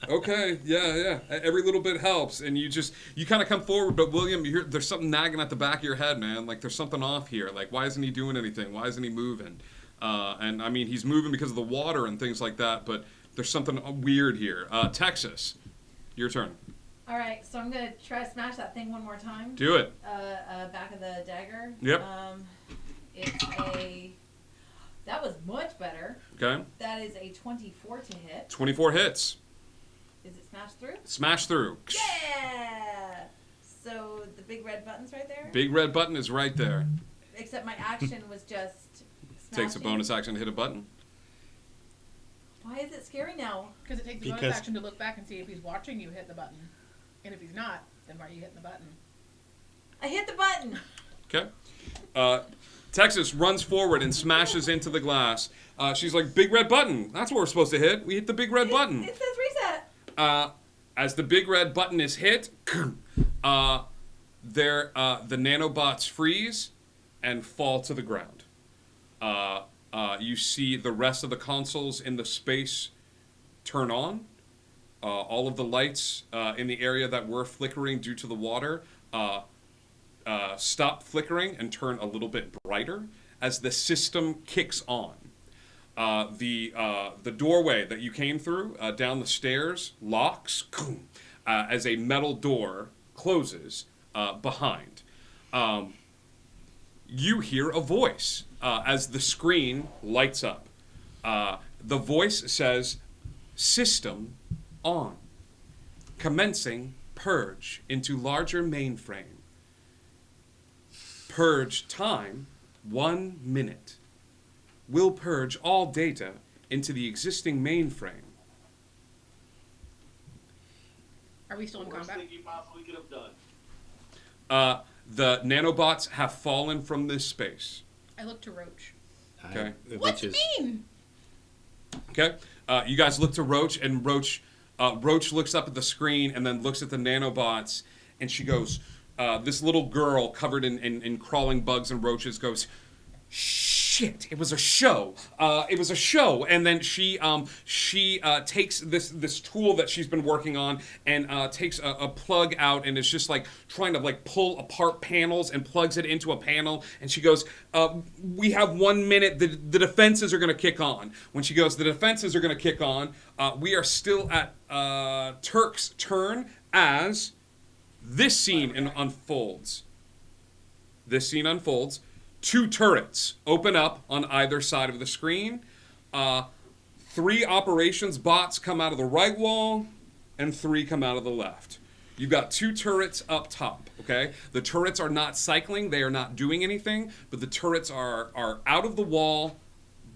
Okay, yeah. Every little bit helps, and you kind of come forward, but William, there's something nagging at the back of your head, man. Like, there's something off here. Like, why isn't he doing anything? Why isn't he moving? And, I mean, he's moving because of the water and things like that, but there's something weird here. Texas, your turn. All right, so I'm gonna try to smash that thing one more time. Do it. Back of the dagger. Yep. That was much better. Okay. That is a 24 to hit. 24 hits. Is it smashed through? Smash through. Yeah. So the big red button's right there. Big red button is right there. Except my action was just smashing. Takes a bonus action to hit a button. Why is it scary now? Because it takes a bonus Because- action to look back and see if he's watching you hit the button. And if he's not, then why are you hitting the button? I hit the button. Okay. Texas runs forward and smashes into the glass. She's like, big red button. That's what we're supposed to hit. We hit the big red button. It says reset. As the big red button is hit, the nanobots freeze and fall to the ground. You see the rest of the consoles in the space turn on. All of the lights in the area that were flickering due to the water stop flickering and turn a little bit brighter as the system kicks on. The doorway that you came through down the stairs locks as a metal door closes behind. You hear a voice as the screen lights up. The voice says, System on. Commencing purge into larger mainframe. Purge time 1 minute. Will purge all data into the existing mainframe. Are we still in Worst combat? thing you possibly could have done. The nanobots have fallen from this space. I look to Roach. Okay. What's it mean? Okay. You guys look to Roach, and Roach looks up at the screen and then looks at the nanobots, and she goes, this little girl covered in crawling bugs and roaches goes, shit, it was a show. It was a show. And then she takes this tool that she's been working on and takes a plug out and is just like trying to like pull apart panels and plugs it into a panel. And she goes, we have 1 minute. The defenses are going to kick on. When she goes, the defenses are going to kick on. We are still at Turk's turn as this scene unfolds. This scene unfolds. 2 turrets open up on either side of the screen. 3 operations bots come out of the right wall, and 3 come out of the left. You've got 2 turrets up top, okay? The turrets are not cycling, they are not doing anything, but the turrets are out of the wall,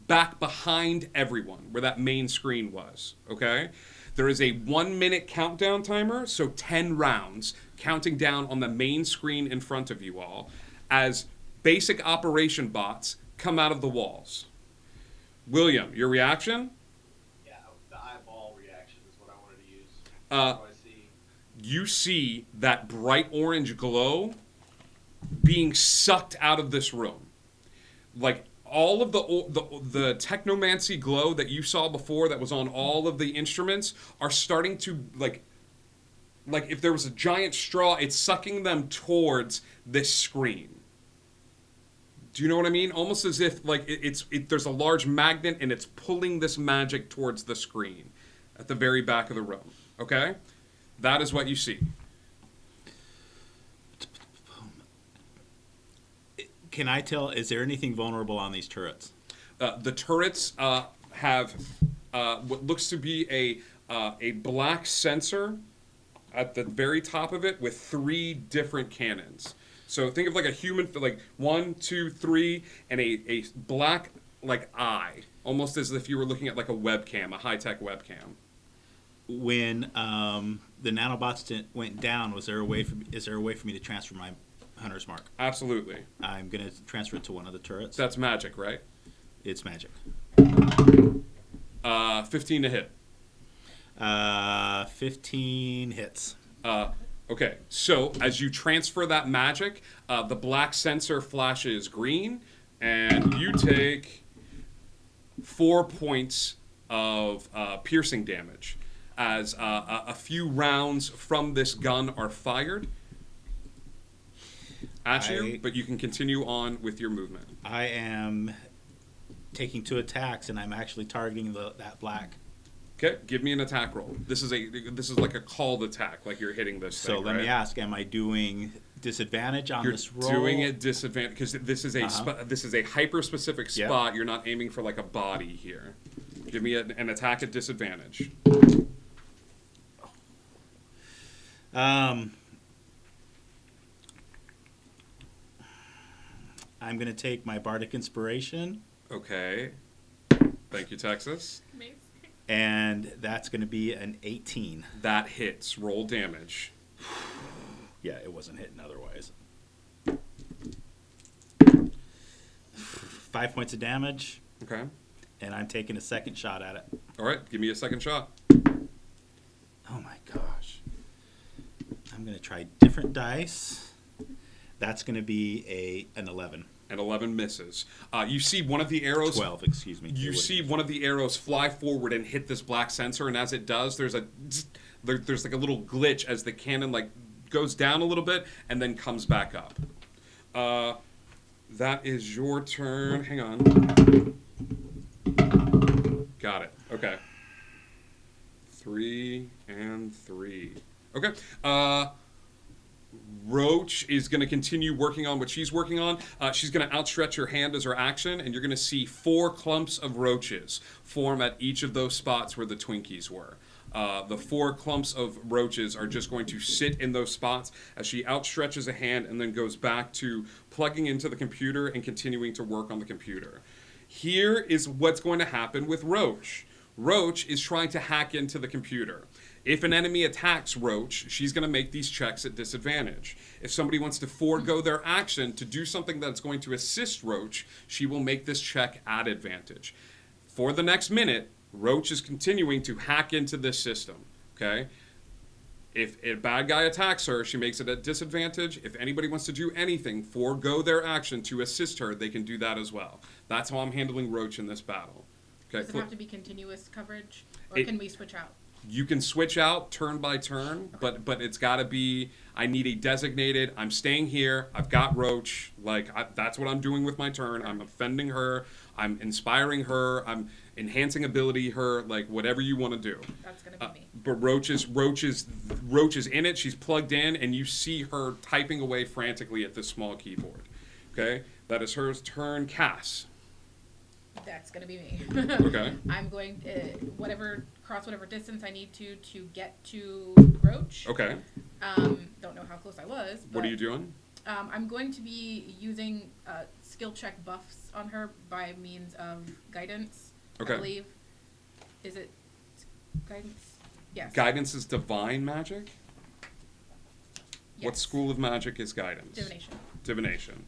back behind everyone, where that main screen was, okay? There is a 1 minute countdown timer, so 10 rounds, counting down on the main screen in front of you all, as basic operation bots come out of the walls. William, your reaction? Yeah, the eyeball reaction is what I wanted to use. Uh, What do I see? You see that bright orange glow being sucked out of this room. Like all of the technomancy glow that you saw before that was on all of the instruments are starting to like if there was a giant straw, it's sucking them towards this screen. Do you know what I mean? Almost as if like there's a large magnet and it's pulling this magic towards the screen at the very back of the room. Okay? That is what you see. Can I tell, is there anything vulnerable on these turrets? The turrets have what looks to be a black sensor at the very top of it with 3 different cannons. So think of like a human, like 1, 2, 3, and a black like eye, almost as if you were looking at like a webcam, a high-tech webcam. When the nanobots went down, is there a way for me to transfer my hunter's mark? Absolutely. I'm gonna transfer it to one of the turrets. That's magic, right? It's magic. 15 to hit. 15 hits. Okay, so as you transfer that magic, the black sensor flashes green, and you take 4 points of piercing damage as a few rounds from this gun are fired at you, but you can continue on with your movement. I am taking 2 attacks, and I'm actually targeting that black. Okay, give me an attack roll. This is like a called attack, like you're hitting this thing. So let me ask: am I doing disadvantage on this roll? You're doing it disadvantage because this is a hyper specific spot. Yep. You're not aiming for like a body here. Give me an attack at disadvantage. I'm going to take my Bardic Inspiration. Okay. Thank you, Texas. Amazing. And that's going to be an 18. That hits. Roll damage. Yeah, it wasn't hitting otherwise. 5 points of damage. Okay. And I'm taking a second shot at it. All right, give me a second shot. Oh my gosh. I'm going to try different dice. That's going to be an 11. An 11 misses. You see one of the arrows... 12, excuse me. You see one of the arrows fly forward and hit this black sensor, and as it does, there's like a little glitch as the cannon like goes down a little bit and then comes back up. That is your turn. Hang on. Got it. Okay. 3 and 3. Okay. Roach is going to continue working on what she's working on. She's going to outstretch her hand as her action, and you're going to see 4 clumps of roaches form at each of those spots where the Twinkies were. The 4 clumps of roaches are just going to sit in those spots as she outstretches a hand and then goes back to plugging into the computer and continuing to work on the computer. Here is what's going to happen with Roach. Roach is trying to hack into the computer. If an enemy attacks Roach, she's going to make these checks at disadvantage. If somebody wants to forego their action to do something that's going to assist Roach, she will make this check at advantage. For the next minute, Roach is continuing to hack into this system, okay? If a bad guy attacks her, she makes it at disadvantage. If anybody wants to do anything, forego their action to assist her, they can do that as well. That's how I'm handling Roach in this battle. Okay, Does it have to be continuous coverage, or It- can we switch out? You can switch out turn by turn, but it's got to be, I need a designated, I'm staying here, I've got Roach, that's what I'm doing with my turn. I'm offending her, I'm inspiring her, I'm enhancing ability her, like whatever you want to do. That's gonna be me. But Roach is in it, she's plugged in, and you see her typing away frantically at this small keyboard. Okay? That is her turn. Cass. That's gonna be me. Okay. I'm going cross whatever distance I need to get to Roach. Okay. Don't know how close I was. But, What are you doing? I'm going to be using skill check buffs on her by means of guidance. Okay. I believe. Is it guidance? Yes. Guidance is divine magic? What Yes. school of magic is guidance? Divination. Divination.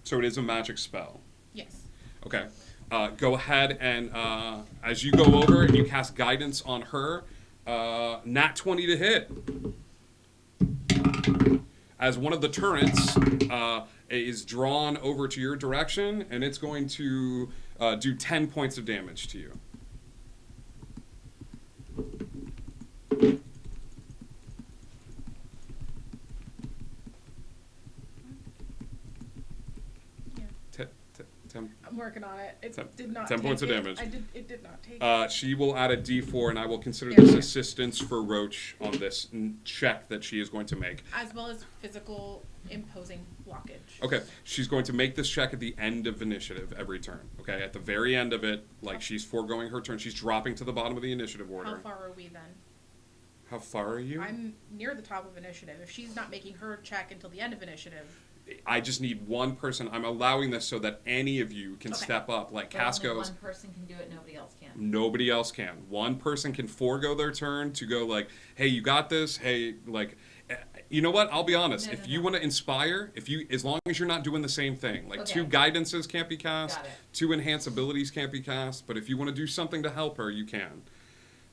So it is a magic spell. Yes. Okay. Go ahead and as you go over and you cast guidance on her, nat 20 to hit. As one of the turrets is drawn over to your direction, and it's going to do 10 points of damage to you. Yeah. 10. I'm working on it. It 10 did not 10 take points of it. damage. It did not take She will add a d4, and I will consider There we this go. assistance for Roach on this check that she is going to make. as well as physical imposing blockage. Okay, she's going to make this check at the end of initiative every turn. Okay, at the very end of it, like she's foregoing her turn, she's dropping to the bottom of the initiative order. How far are we then? How far are you? I'm near the top of initiative. If she's not making her check until the end of initiative, I just need one person. I'm allowing this so that any of you can Okay. step up. Like But Cass only goes, one person can do it, nobody else can. nobody else can. One person can forego their turn to go like, hey, you got this. Hey, like, you know what? I'll be honest. No, if no, you no. want to inspire, as long as you're not doing the same thing, like Okay. 2 guidances can't be cast, Got it. 2 enhance abilities can't be cast, but if you want to do something to help her, you can.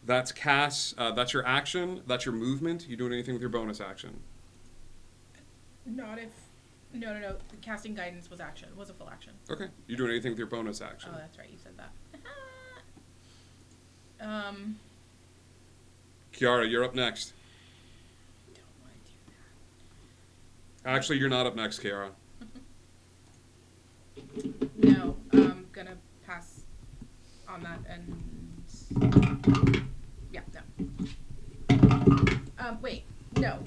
That's Cass. That's your action. That's your movement. You doing anything with your bonus action? not if. No. The casting guidance was action. Was a full action. Okay. You doing anything with your bonus action? Oh, that's right. You said that. Kiara, you're up next. Don't want to do Actually, you're not up next, Kiara. that. No, I'm gonna pass on that and. Yeah, no. Wait, no.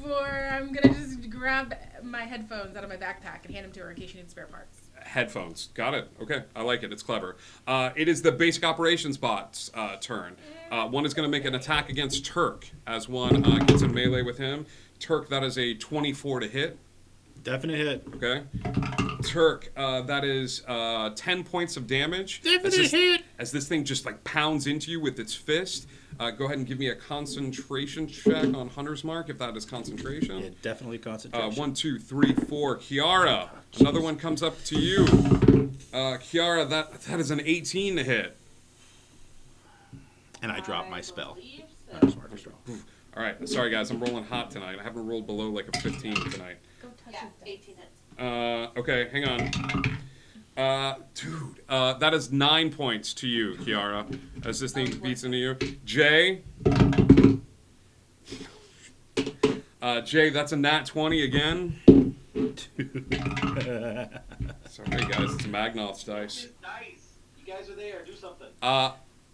I'm gonna just grab my headphones out of my backpack and hand them to her in case she needs spare parts. Headphones. Got it. Okay. I like it. It's clever. It is the basic operations bot's turn. One is going to make an attack against Turk as one gets in melee with him. Turk, that is a 24 to hit. Definite hit. Okay. Turk, that is 10 points of damage. Definite hit. As this thing just like pounds into you with its fist. Go ahead and give me a concentration check on Hunter's Mark if that is concentration. Yeah, definitely concentration. 1, 2, 3, 4. Kiara, another one comes up to you. Kiara, that is an 18 to hit. And I drop my spell. believe so. Hunter's Mark is drawn. All right, sorry guys, I'm rolling hot tonight. I haven't rolled below like a 15 tonight. Go touch Yeah, his dice. 18 hits. Okay, hang on. Dude, that is 9 points to you, Kiara, as this thing beats into you. Jay. Jay, that's a nat 20 again. Sorry guys, it's Magnoth's dice. Nice. You guys are there. Do something.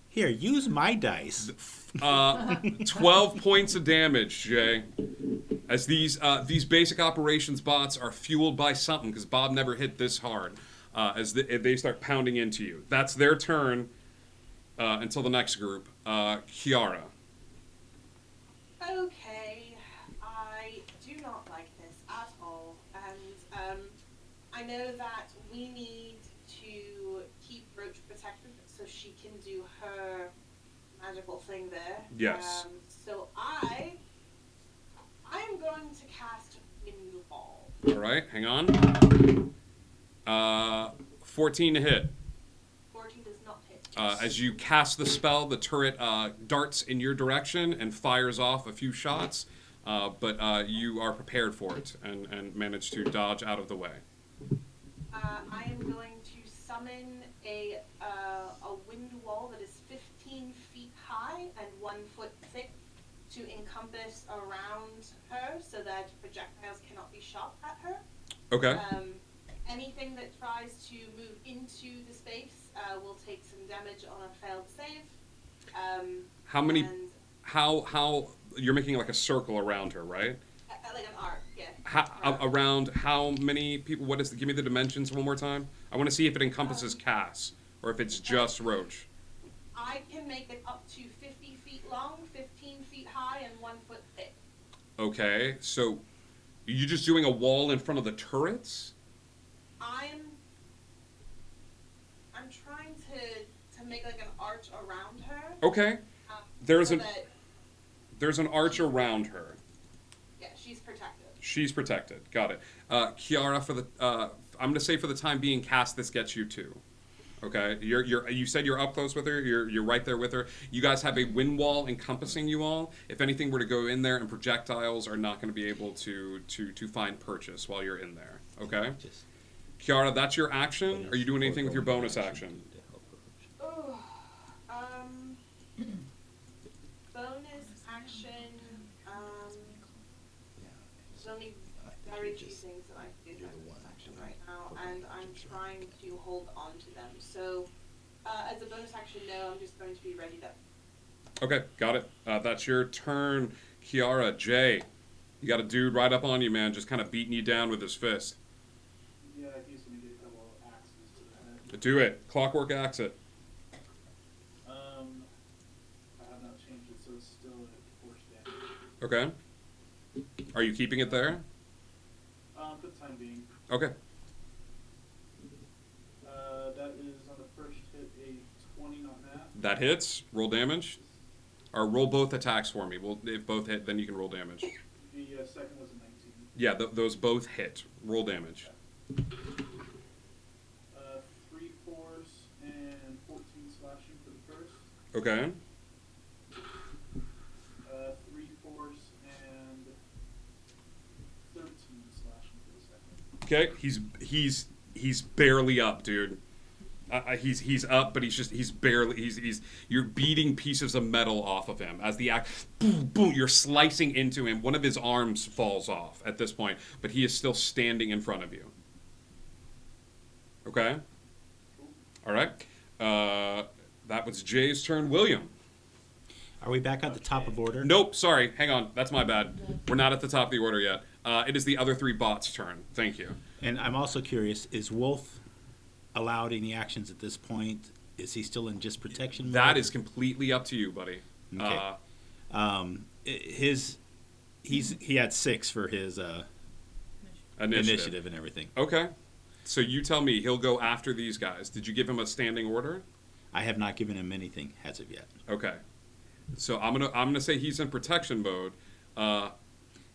Here, use my dice. 12 points of damage, Jay. As these basic operations bots are fueled by something, because Bob never hit this hard, as they start pounding into you. That's their turn until the next group. Kiara. Okay, I do not like this at all, and I know that we need to keep Roach protected so she can do her magical thing there. Yes. So I am going to cast Wind Wall. All right, hang on. 14 to hit. 14 does not hit. As you cast the spell, the turret darts in your direction and fires off a few shots, but you are prepared for it and manage to dodge out of the way. I am going to summon a wind wall that is 15 feet high and 1 foot thick to encompass around her so that projectiles cannot be shot at her. Okay. Anything that tries to move into the space will take some damage on a failed save. How many? and- How you're making like a circle around her, right? like an arc, yeah. Around how many people? What is? Give me the dimensions one more time. I want to see if it encompasses Cass or if it's just Roach. I can make it up to 50 feet long, 15 feet high, and 1 foot thick. Okay, so you're just doing a wall in front of the turrets? I'm trying to make like an arch around her. Okay. So that, There's an arch around her. yeah, she's protected. She's protected. Got it. Kiara, for the I'm gonna say for the time being, Cass, this gets you too. Okay, you said you're up close with her. You're right there with her. You guys have a wind wall encompassing you all. If anything were to go in there, and projectiles are not going to be able to find purchase while you're in there. Okay, Just Kiara, that's your action. Are you doing anything with your bonus action? Oh, bonus action. There's only very few things that I can do as bonus action right now, and I'm trying to hold on to them. So, as a bonus action, no, I'm just going to be ready to. Okay, got it. That's your turn, Kiara. Jay, you got a dude right up on you, man, just kind of beating you down with his fist. Yeah, I used to get a couple of axes to the head. Do it. Clockwork axe it. I have not changed it, so it's still at force damage. Okay. Are you keeping it there? For the time being. Okay. That is on the first hit a 20 on that. That hits. Roll damage. Or roll both attacks for me. Well, if both hit, then you can roll damage. The second was a 19. Yeah, those both hit. Roll damage. 3 force and 14 slashing for the first. Okay. 3 force and 13 slashing for the second. Okay. He's barely up, dude. He's up, but he's barely you're beating pieces of metal off of him as the axe boom boom, you're slicing into him. One of his arms falls off at this point, but he is still standing in front of you. Okay. All right. That was Jay's turn. William. Are we back at the top of order? Nope. Sorry. Hang on. That's my bad. We're not at the top of the order yet. It is the other 3 bots' turn. Thank you. And I'm also curious, is Wolf allowed any actions at this point? Is he still in just protection mode? That is completely up to you, buddy. Okay. He had 6 for his initiative and everything. Okay. So you tell me, he'll go after these guys. Did you give him a standing order? I have not given him anything as of yet. Okay. So I'm gonna say he's in protection mode.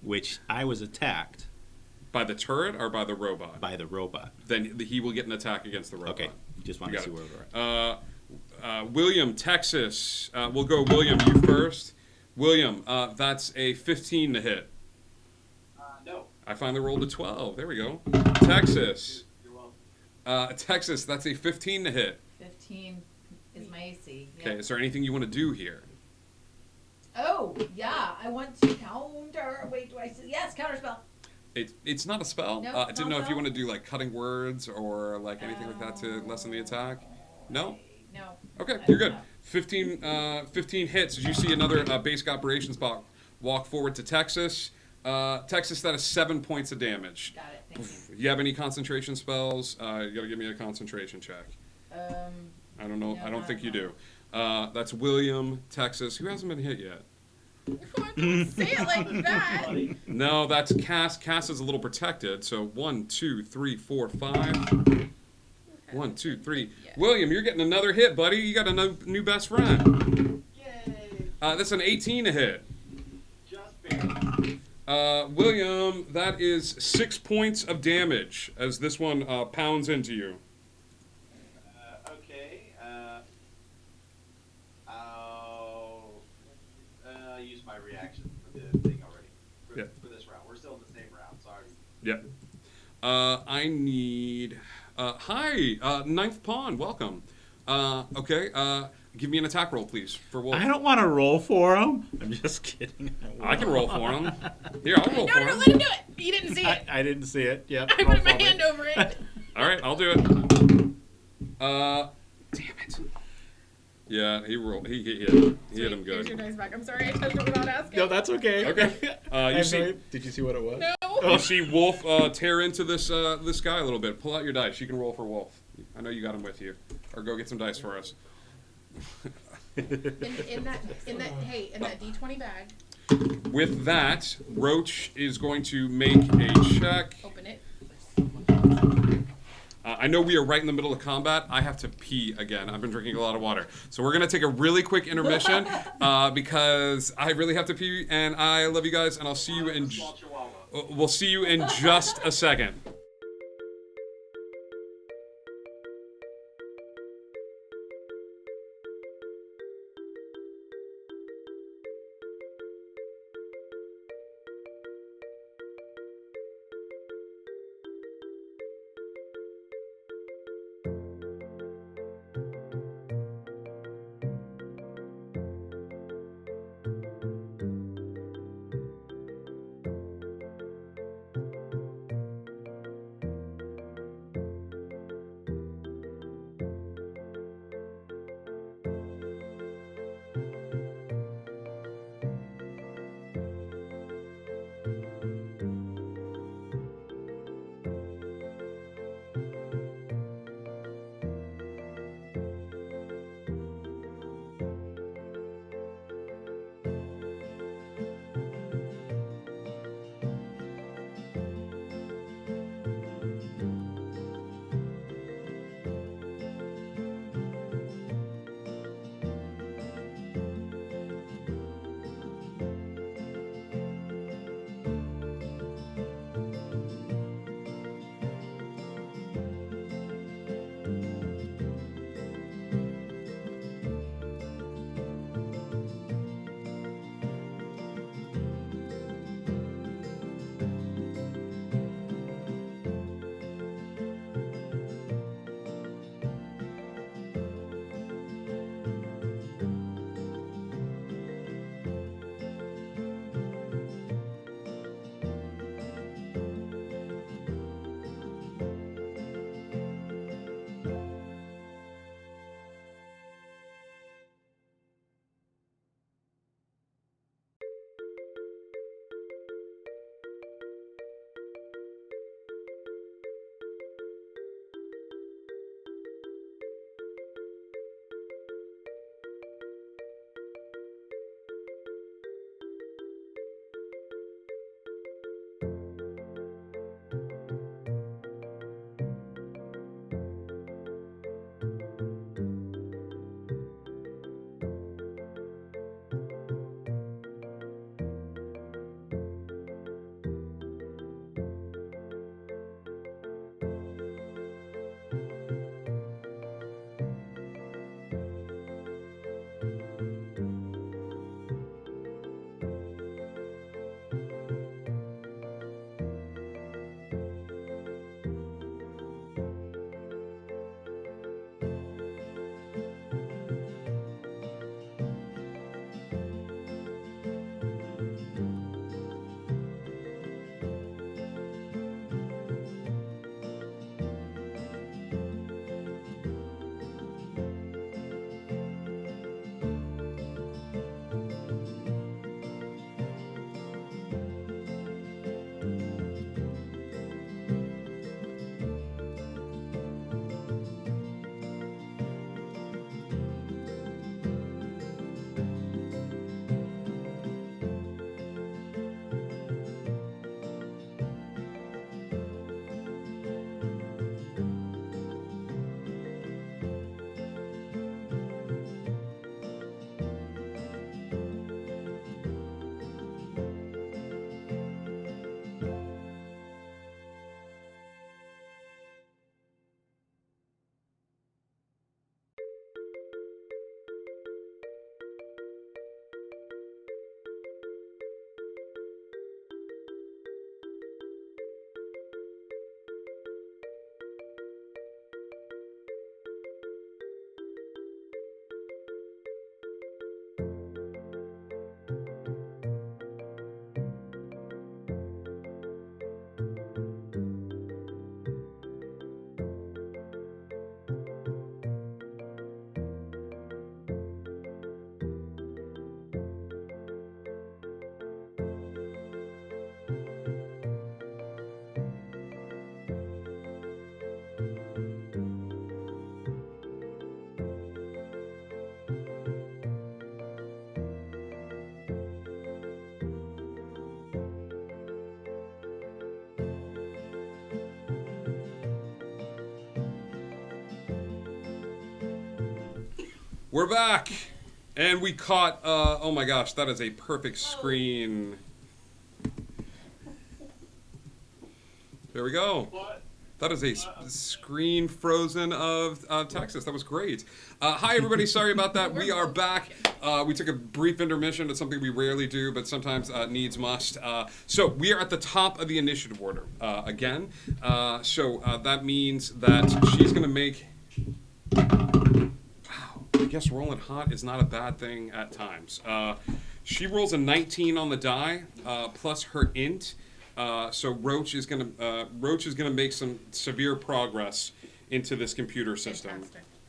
Which I was attacked By the turret or by the robot? by the robot. Then he will get an attack against the robot. Okay, just wanted You to see got where it. we're at. William, Texas. We'll go William, you first. William, that's a 15 to hit. No. I finally rolled a 12. There we go. Texas. You're welcome. Texas, that's a 15 to hit. 15 is my AC. Okay, Yep. is there anything you want to do here? Oh, yeah. I want to counter. Wait, do I see? Yes, counterspell. It's not a spell. Nope, I not didn't know a if you spell? want to do like cutting words or like anything like that to lessen the attack. No? No. Okay, I you're don't good. know. 15 hits. You see another basic operations bot walk forward to Texas. Texas, that is 7 points of damage. Got it. Thank you. You have any concentration spells? You gotta give me a concentration check. I don't know. No, I don't not think you at do. That's William, Texas. Who hasn't been hit yet? Don't say it like that. No, that's Cass. Cass is a little protected. So 1, 2, 3, 4, 5. 1, 2, 3. Yeah. William, you're getting another hit, buddy. You got a new best friend. Yay! That's an 18 to hit. Just barely. William, that is 6 points of damage as this one pounds into you. Okay. I'll use my reaction for the thing already. For this round. We're still in the same round. Sorry. Yep. I need. Hi, Ninth Pawn. Welcome. Okay. Give me an attack roll, please, for Wolf. I don't want to roll for him. I'm just kidding. I can roll for him. Here, I'll roll for No, him. let him do it. You didn't see it. I didn't see it. Yep. I roll put my for me. hand over it. All right, I'll do it. Damn it. Yeah, he rolled. He hit. He hit him Here's your good. dice back. I'm sorry I touched it without asking. No, that's okay. Okay. You see. Did you see what it was? No. You see Wolf tear into this this guy a little bit. Pull out your dice. You can roll for Wolf. I know you got him with you. Or go get some dice for us. In that D20 bag, With that, Roach is going to make a check. open it. I know we are right in the middle of combat. I have to pee again. I've been drinking a lot of water. So we're going to take a really quick intermission because I really have to pee, and I love you guys, and I'll see you in... Small chihuahua. We'll see you in just a second. We're back, and we caught. Oh my gosh, that is a perfect screen. There we go. What? That is a screen frozen of Texas. That was great. Hi, everybody. Sorry about that. We are back. We took a brief intermission. It's something we rarely do, but sometimes needs must. So we are at the top of the initiative order again. So that means that she's going to make... Wow. I guess rolling hot is not a bad thing at times. She rolls a 19 on the die, plus her int. So Roach is gonna make some severe progress into this computer system.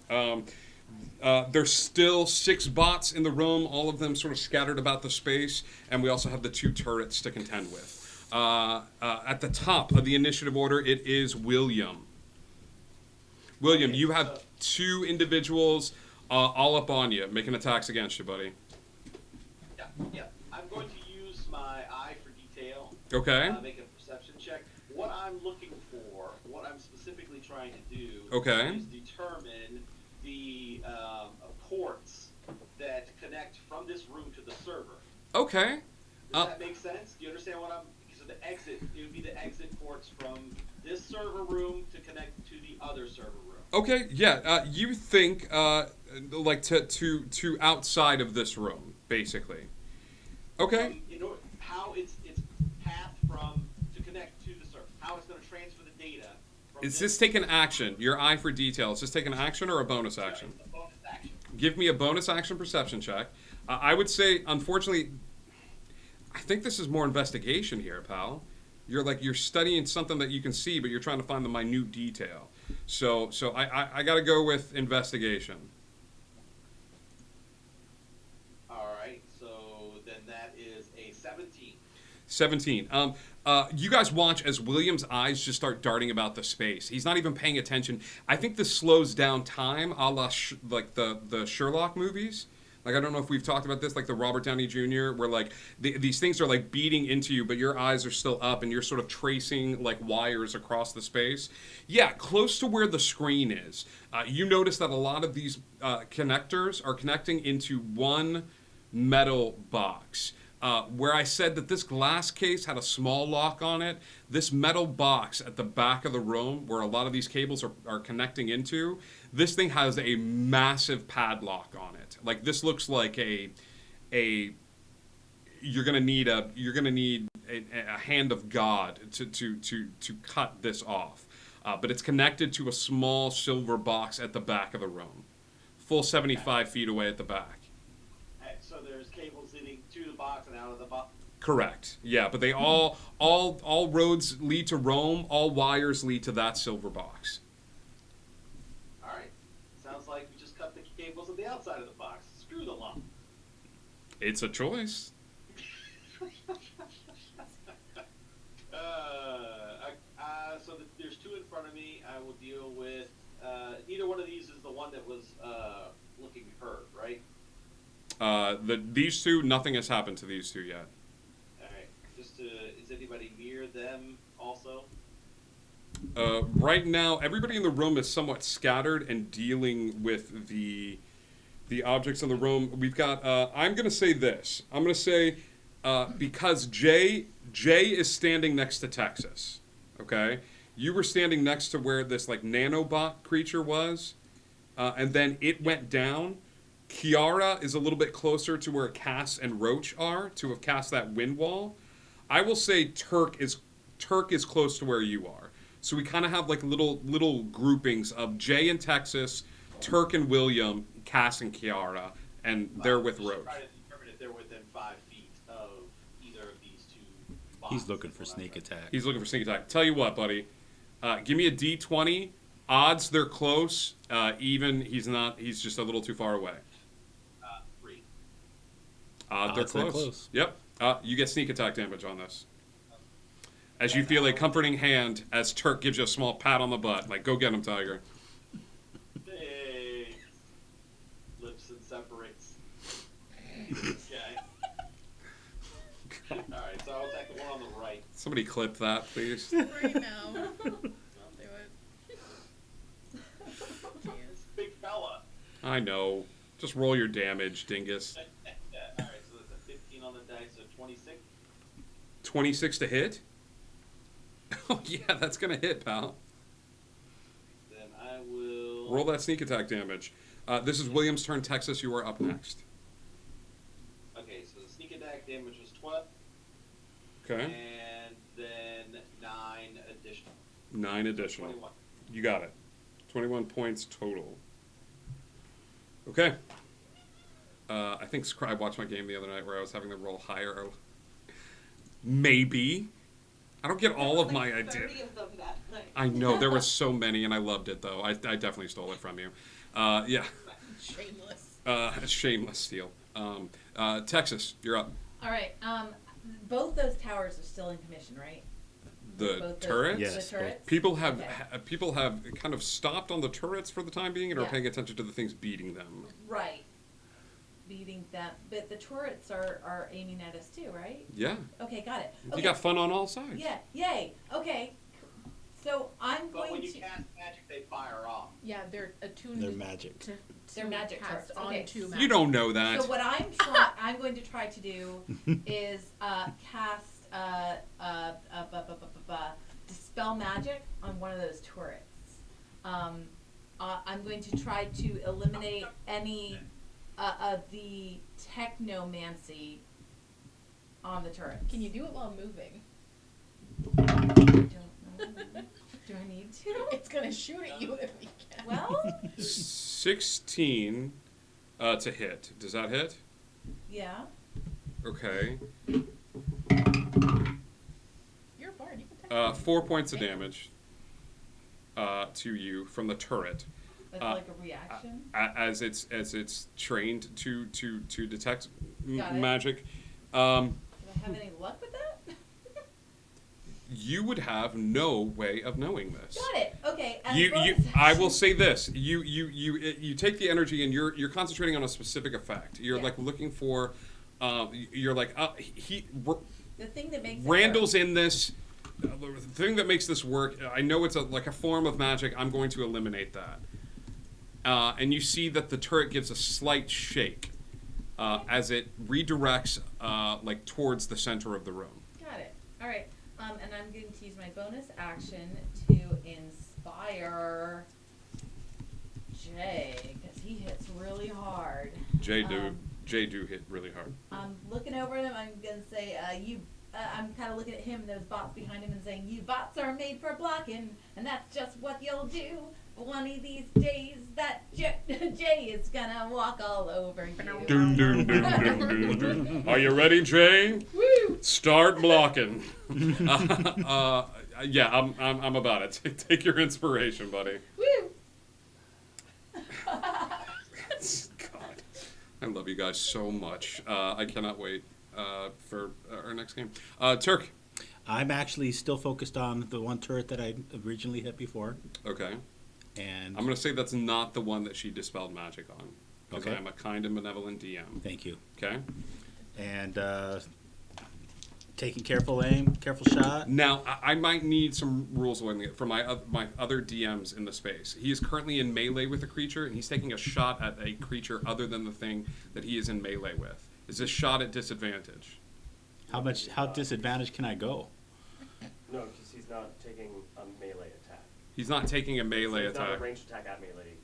There's still 6 bots in the room, all of them sort of scattered about the space, and we also have the 2 turrets to contend with. At the top of the initiative order, it is William. William, you have 2 individuals all up on you, making attacks against you, buddy. Yeah. I'm going to use my eye for detail. Okay. Make a perception check. What I'm looking for, what I'm specifically trying to do, Okay. is determine the ports that connect from this room to the server. Okay. Does that make sense? Do you understand what I'm? So the exit, it would be the exit ports from this server room to connect to the other server room. Okay, yeah. You think like to outside of this room, basically. Okay. How its path from to connect to the server, how it's going to transfer the data. Is this take an action? Your eye for detail. Is this take an action or a bonus action? It's a bonus action. Give me a bonus action perception check. I would say, unfortunately, I think this is more investigation here, pal. You're studying something that you can see, but you're trying to find the minute detail. So I got to go with investigation. All right, so then that is a 17. 17. You guys watch as William's eyes just start darting about the space. He's not even paying attention. I think this slows down time, a la like the Sherlock movies. Like, I don't know if we've talked about this, like the Robert Downey Jr., where like these things are like beating into you, but your eyes are still up and you're sort of tracing like wires across the space. Yeah, close to where the screen is. You notice that a lot of these connectors are connecting into one metal box. Where I said that this glass case had a small lock on it, this metal box at the back of the room where a lot of these cables are connecting into, this thing has a massive padlock on it. Like, this looks like you're gonna need a hand of God to cut this off. But it's connected to a small silver box at the back of the room, full 75 feet away at the back. So there's cables leading to the box and out of the box. Correct. Yeah, but they all roads lead to Rome. All wires lead to that silver box. All right. Sounds like we just cut the cables at the outside of the box. Screw the lump. It's a choice. So there's 2 in front of me. I will deal with. Neither one of these is the one that was looking hurt, right? These 2, nothing has happened to these 2 yet. All right. Is anybody near them also? Right now, everybody in the room is somewhat scattered and dealing with the objects in the room. We've got. I'm gonna say this. I'm gonna say because Jay is standing next to Texas. Okay, you were standing next to where this like nanobot creature was, and then it went down. Kiara is a little bit closer to where Cass and Roach are to have cast that wind wall. I will say Turk is close to where you are. So we kind of have like little groupings of Jay and Texas, Turk and William, Cass and Kiara, and they're with Roach. Try to determine if they're within 5 feet of either of these 2 boxes. He's looking for sneak attack. He's looking for sneak attack. Tell you what, buddy. Give me a D20. Odds they're close. Even he's not. He's just a little too far away. 3. They're close. Yep. You get sneak attack damage on this. As you feel a comforting hand as Turk gives you a small pat on the butt. Like, go get him, Tiger. Hey. Lips and separates. Okay. Alright, so I'll attack the one on the right. Somebody clip that, please. Right now. I'll do it. Big fella. I know. Just roll your damage, dingus. All right, so that's a 15 on the dice, so 26. 26 to hit? Oh, yeah, that's going to hit, pal. Then I will Roll that sneak attack damage. This is William's turn. Texas, you are up next. Okay, so the sneak attack damage was 12. Okay. And then 9 additional. 9 additional. 21. You got it. 21 points total. Okay. I think Scribe watched my game the other night where I was having to roll higher. Maybe. I don't get all of my like ideas. 30 of them that night. I know, there were so many, and I loved it, though. I definitely stole it from you. Yeah. Shameless. Shameless steal. Texas, you're up. All right. Both those towers are still in commission, right? The Both those- turrets? Yes, The turrets. People have Okay. people have kind of stopped on the turrets for the time being and are Yeah. paying attention to the things beating them. Right. Beating that, but the turrets are aiming at us too, right? Yeah. Okay, got it. You Okay. got fun on all sides. Yeah. Yay. Okay. So I'm But when going you to. cast magic, they fire off. Yeah, they're attuned They're magic. to They're magic cast turrets. Okay. onto You magic. You don't know that. So what I'm going to try to do is cast dispel magic on one of those turrets. I'm going to try to eliminate any of the technomancy on the turrets. Can you do it while moving? I don't know. Do I need to? It's gonna shoot at you if we can. Well, 16 to hit. Does that hit? yeah. Okay. You're a bard. You can take 4 points of damage to you from the turret. That's like a reaction. As it's trained to detect Got it. magic. Do I have any luck with that? You would have no way of knowing this. Got it. Okay. as You bonus I action- will say this. You take the energy and you're concentrating on a specific effect. You're Yeah. like looking for you're like The thing that makes it Randall's in this. The thing that makes this work, I know it's like a form of magic. I'm going to eliminate that. And you see that the turret gives a slight shake as it redirects like towards the center of the room. Got it. All right. And I'm going to use my bonus action to inspire Jay because he hits really hard. Jay do hit really hard. I'm looking over at him. I'm going to say, I'm kind of looking at him and those bots behind him and saying, "You bots are made for blocking, and that's just what you'll do. One of these days, that Jay is gonna walk all over you." Dun, dun, dun, dun, dun, dun. Are you ready, Jay? Woo! Start blocking. Yeah, I'm about it. Take your inspiration, buddy. Woo! God, I love you guys so much. I cannot wait for our next game. Turk. I'm actually still focused on the one turret that I originally hit before. Okay. And I'm going to say that's not the one that she dispelled magic on. Because Okay. I'm a kind and benevolent DM. thank you. Okay? And taking careful aim, careful shot. Now, I might need some rules for my other DMs in the space. He is currently in melee with a creature, and he's taking a shot at a creature other than the thing that he is in melee with. Is this shot at disadvantage? How disadvantaged can I go? No, because he's not taking a melee attack. He's not taking a melee It's not attack. a ranged attack at melee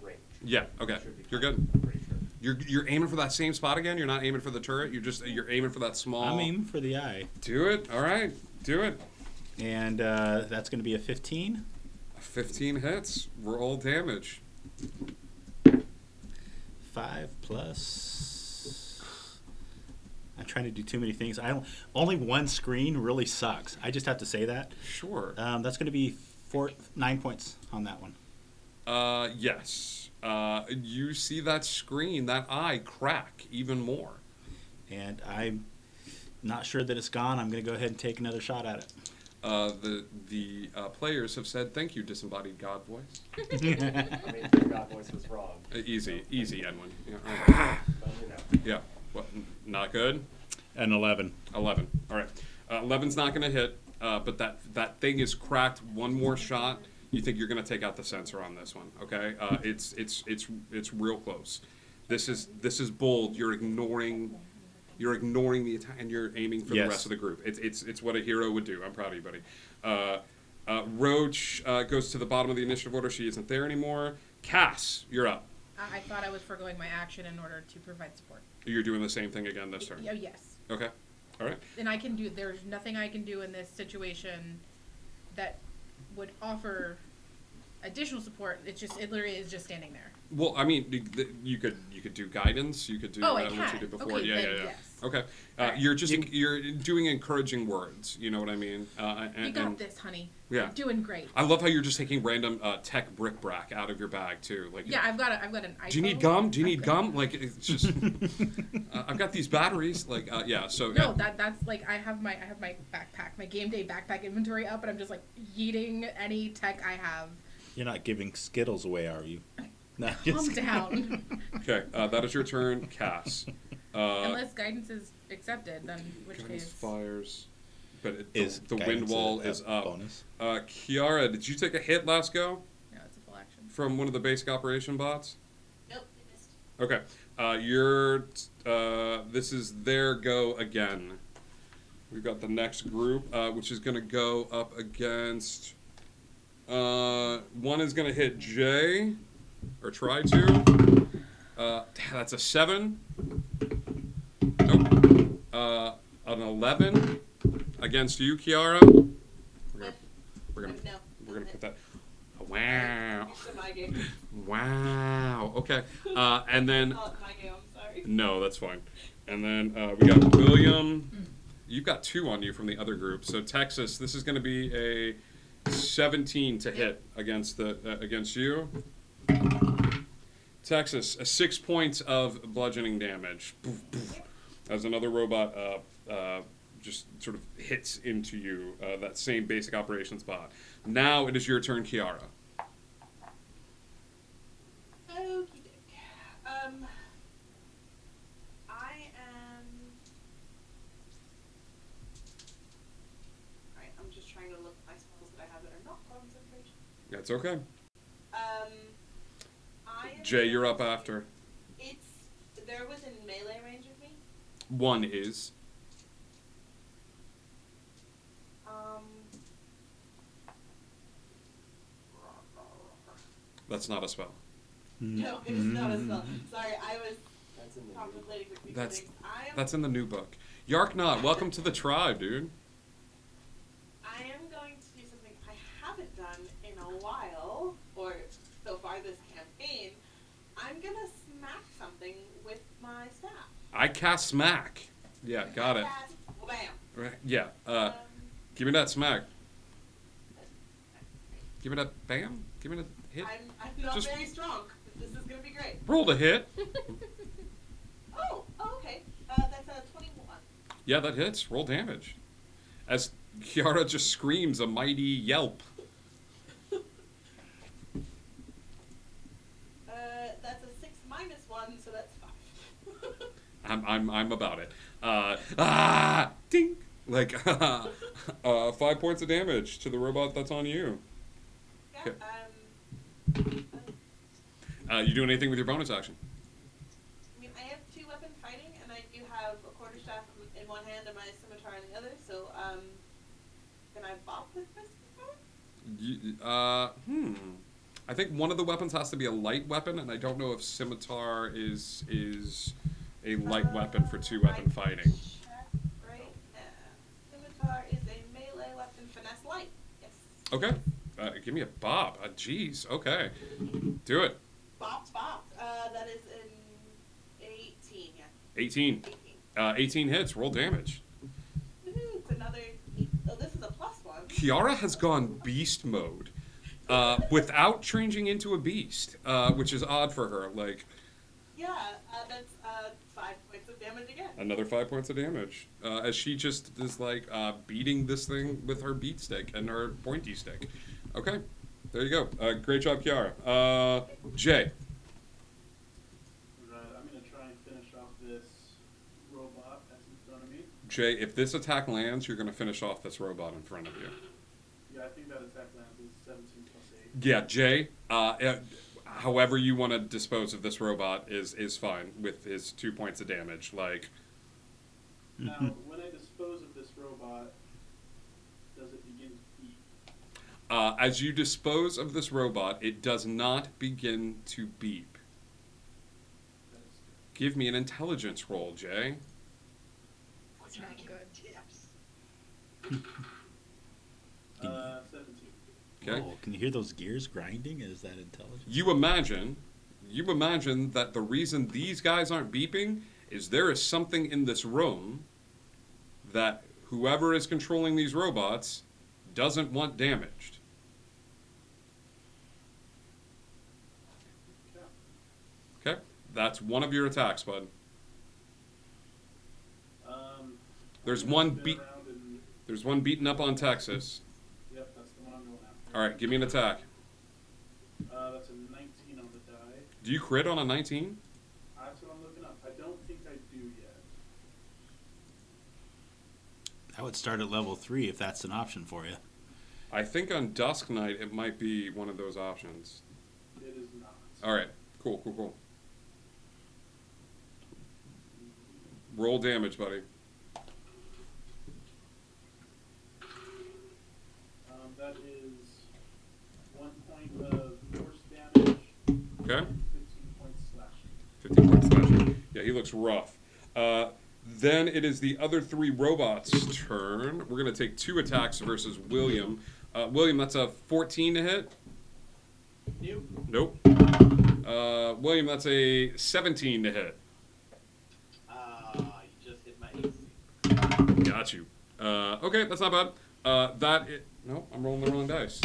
range. Yeah, okay. Should be You're fine, good. I'm pretty sure. You're aiming for that same spot again? You're not aiming for the turret? You're aiming for that small... I'm aiming for the eye. Do it. All right. Do it. And that's going to be a 15. 15 hits. Roll damage. 5 plus. I'm trying to do too many things. Only one screen really sucks. I just have to say that. Sure. That's going to be 9 points on that one. Yes. You see that screen, that eye crack even more. And I'm not sure that it's gone. I'm going to go ahead and take another shot at it. The players have said, "Thank you, disembodied God voice." I mean, your God voice was wrong. Easy, Edwin. Yeah. But, you know. Yeah. What? Not good. An 11. 11. All right. 11's not going to hit, but that thing is cracked. One more shot. You think you're going to take out the sensor on this one? Okay. It's real close. This is bold. You're ignoring the attack, and you're aiming for the Yes. rest of the group. It's what a hero would do. I'm proud of you, buddy. Roach goes to the bottom of the initiative order. She isn't there anymore. Cass, you're up. I thought I was foregoing my action in order to provide support. You're doing the same thing again this turn. Oh, yes. Okay. All right. And there's nothing I can do in this situation that would offer additional support. It literally is just standing there. Well, I mean, you could do guidance. You could do Oh, I what you can. did before. Okay, yeah. then yes. Okay. Alright. You're doing encouraging words. You know what I mean? You got this, honey. Yeah. You're doing great. I love how you're just taking random tech bric-a-brac out of your bag too. Like, Yeah, I've got an iPhone. do you need gum? Do you need gum? Like, it's just. I've got these batteries. Like, yeah. So. No, that's like I have my backpack, my game day backpack inventory up, and I'm just like yeeting any tech I have. You're not giving Skittles away, are you? No, Calm down. Okay, that is your turn, Cass. Unless guidance is accepted, then in which Guidance case. fires, but Is the wind guidance wall a is up. bonus? Kiara, did you take a hit last go No, it's a full action. from one of the basic operation bots? Nope, you missed. Okay, this is their go again. We've got the next group, which is going to go up against. One is going to hit Jay, or try to. That's a 7. Nope. An 11 against you, Kiara. We're gonna put that. Wow. It's my game. Wow. Okay. And then. Oh, my game. I'm sorry. No, that's fine. And then we got William. You've got 2 on you from the other group. So Texas, this is going to be a 17 to hit against you. Texas, 6 points of bludgeoning damage. Poof, poof. As another robot just sort of hits into you, that same basic operations bot. Now it is your turn, Kiara. Okey doke. I am. Alright, I'm just trying to look at my spells that I have that are not concentration. That's okay. I am Jay, you're up going to- after. They're within melee range of me. One is. That's not a spell. No, it's not a spell. Sorry, I was That's in the contemplating between That's things. that's in the new book. Yarknot, welcome to the tribe, dude. I am going to do something I haven't done in a while, or so far this campaign. I'm gonna smack something with my staff. I cast smack. Yeah, got it. Bam. Right, yeah. Give me that smack. Give me that bam. Give me that hit. I'm not Just- very strong. But this is gonna be great. Roll the hit. Oh, okay. That's a 21. Yeah, that hits. Roll damage. As Kiara just screams a mighty yelp. That's a 6 minus 1, so that's 5. I'm about it. Ding. Like 5 points of damage to the robot that's on you. Yeah. You doing anything with your bonus action? I mean, I have 2 weapon fighting, and I do have a quarterstaff in one hand and my scimitar in the other. So, can I bop with my scimitar? I think one of the weapons has to be a light weapon, and I don't know if scimitar is a light weapon for 2-weapon fighting. Check right now. Scimitar is a melee weapon, finesse light. Yes. Okay. Give me a bop. Jeez. Okay. Do it. Bop. That is an 18. Yeah. 18. 18 hits. Roll damage. It's another. Oh, this is a +1. Kiara has gone beast mode without changing into a beast, which is odd for her. Like, Yeah, that's 5 points of damage again. another 5 points of damage. As she just is like beating this thing with her beat stick and her pointy stick. Okay, there you go. Great job, Kiara. Jay. Right, I'm gonna try and finish off this robot that's in front of me. Jay, if this attack lands, you're going to finish off this robot in front of you. Yeah, I think that attack lands is 17 plus 8. Yeah, Jay. however you want to dispose of this robot is fine with his 2 points of damage. Like, Now, when I dispose of this robot, does it begin to beep? as you dispose of this robot, it does not begin to beep. That's Give me an intelligence roll, Jay. It's not good. 17. Okay. Whoa, can you hear those gears grinding? Is that intelligent? You imagine that the reason these guys aren't beeping is there is something in this room that whoever is controlling these robots doesn't want damaged. Yeah. Okay? That's one of your attacks, bud. There's I'm gonna one spin beat. around and- There's one beating up on Texas. Yep, that's the one I'm going after. All right, give me an attack. That's a 19 on the die. Do you crit on a 19? That's what I'm looking up. I don't think I do yet. That would start at level 3 if that's an option for you. I think on Dusk Knight it might be one of those options. It is not. All right, cool. Roll damage, buddy. That is 1 point of force damage, Okay? 15 points slashing. 15 points slashing. Yeah, he looks rough. Then it is the other 3 robots' turn. We're going to take 2 attacks versus William. William, that's a 14 to hit? Nope. William, that's a 17 to hit. You just hit my AC. Got you. Okay, that's not bad. No, I'm rolling the wrong dice.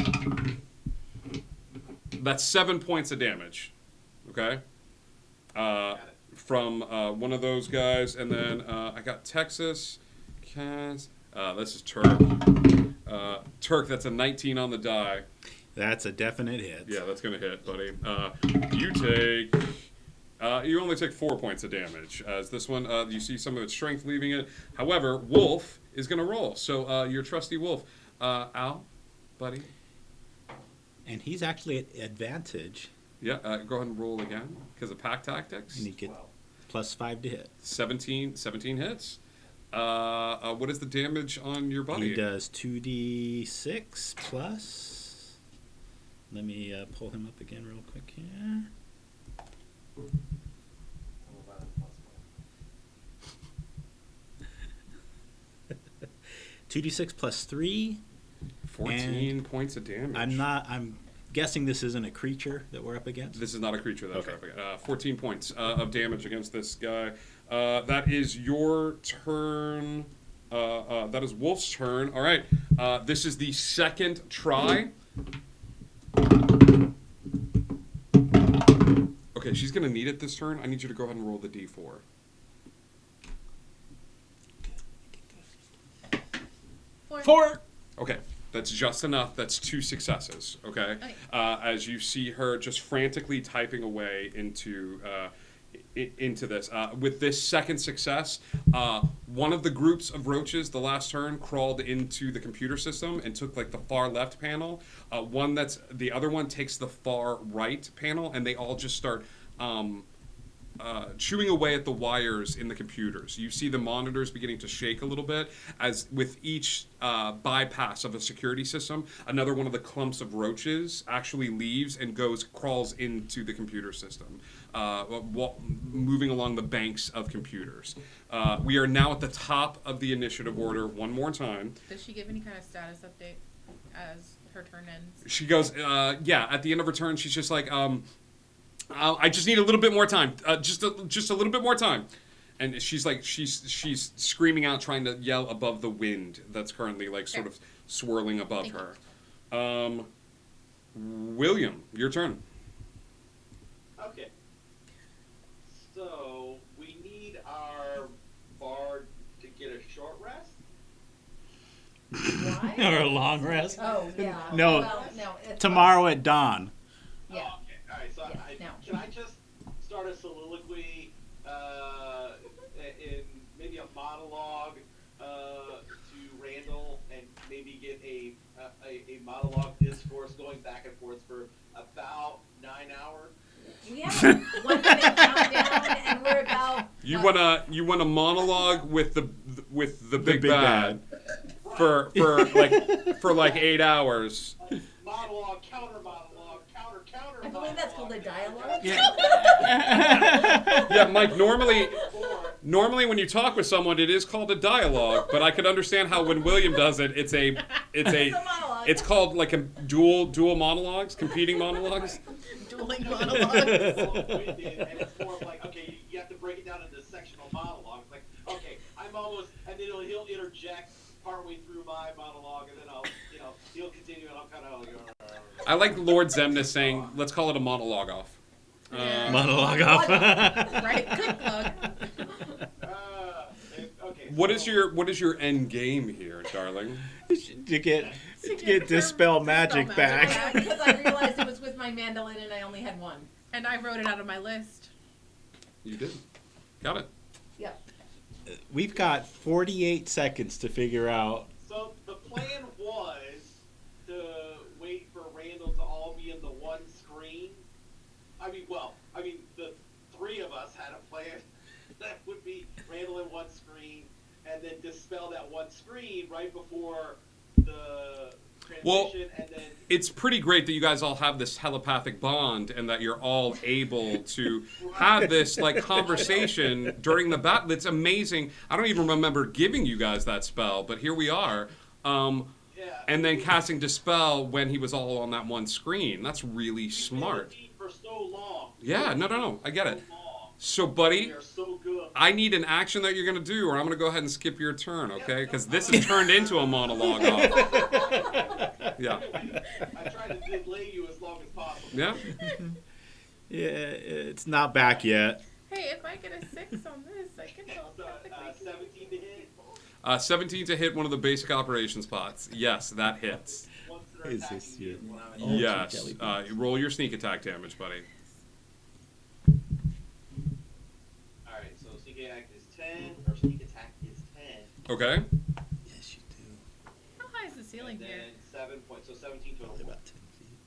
That's 7 points of damage. Okay? From one of those guys. And then I got Texas. Cass. This is Turk. Turk, that's a 19 on the die. That's a definite hit. Yeah, that's going to hit, buddy. You only take 4 points of damage. As this one, you see some of its strength leaving it. However, Wolf is going to roll. So your trusty Wolf. Al, buddy. And he's actually at advantage. Yeah, go ahead and roll again because of pack tactics. And he get +5 to hit. 17 hits. What is the damage on your buddy? He does 2d6 plus. Let me pull him up again real quick here. 2d6 plus 3. 14 points of damage. I'm guessing this isn't a creature that we're up against. This is not a creature that we're Okay. up against. 14 points of damage against this guy. That is your turn. That is Wolf's turn. All right. This is the second try. Okay, she's going to need it this turn. I need you to go ahead and roll the d4. 4. Okay, that's just enough. That's 2 successes. Okay, Okay. As you see her just frantically typing away into this. With this second success, one of the groups of roaches, the last turn, crawled into the computer system and took like the far left panel. The other one takes the far right panel, and they all just start chewing away at the wires in the computers. You see the monitors beginning to shake a little bit as with each bypass of a security system, another one of the clumps of roaches actually leaves and crawls into the computer system, moving along the banks of computers. We are now at the top of the initiative order one more time. Does she give any kind of status update as her turn ends? She goes, yeah, at the end of her turn, she's just like, I just need a little bit more time. Just a little bit more time. And she's like, she's screaming out, trying to yell above the wind that's currently like sort of swirling above Thank her. William, your turn. Okay. So we need our bard to get a short rest. Why? Or a long rest. Oh, yeah. No. Well, no. It's Tomorrow at dawn. Yeah. Oh, okay. All right. So Yeah, no. can I just start a soliloquy in maybe a monologue to Randall, and maybe get a monologue discourse going back and forth for about 9 hours? We have a 1 minute countdown, and we're about. You want a monologue with the big, big bad, for like 8 hours. Monologue, counter monologue, counter I believe that's called a dialogue. Yeah, Mike. Normally when you talk with someone, it is called a dialogue. But I could understand how when William does it, it's a monologue. it's called like a dual monologues, competing monologues. Dueling It's monologues. and it's more of like, okay, you have to break it down into sectional monologues. Like, okay, I'm almost, and then he'll interject partway through my monologue, and then he'll continue, and I'll kind of go. I like Lord Zemnis saying, "Let's call it a monologue off." Monologue off. Right, good plug. Okay. What is your end game here, darling? to get dispel magic back. Yeah, because I realized it was with my mandolin and I only had one. And I wrote it out on my list. You did. Got it. Yep. We've got 48 seconds to figure out. So the plan was to wait for Randall to all be in the one screen. I mean, the three of us had a plan that would be Randall in one screen, and then dispel that one screen right before the transition, and then. It's pretty great that you guys all have this telepathic bond and that you're all able to have this like conversation during the battle. It's amazing. I don't even remember giving you guys that spell, but here we are. And then casting Dispel when he was all on that one screen. That's really smart. For so long. Yeah, no, I get it. So, buddy, They are so good. I need an action that you're going to do, or I'm going to go ahead and skip your turn, okay? Because this has turned into a monologue off. Yeah. I tried to delay you as long as possible. Yeah? Yeah, it's not back yet. Hey, if I get a 6 on this, I can telepathically. 17 to hit. 17 to hit one of the basic operation spots. Yes, that hits. Once they're Is attacking this you your- is when I'm Oh, Yes. jelly beans. Roll your sneak attack damage, buddy. Alright, so sneak attack is 10, or sneak attack is 10. Okay? Yes, you do. How high is the ceiling And here? then 7 points, so 17 total. About 10 feet.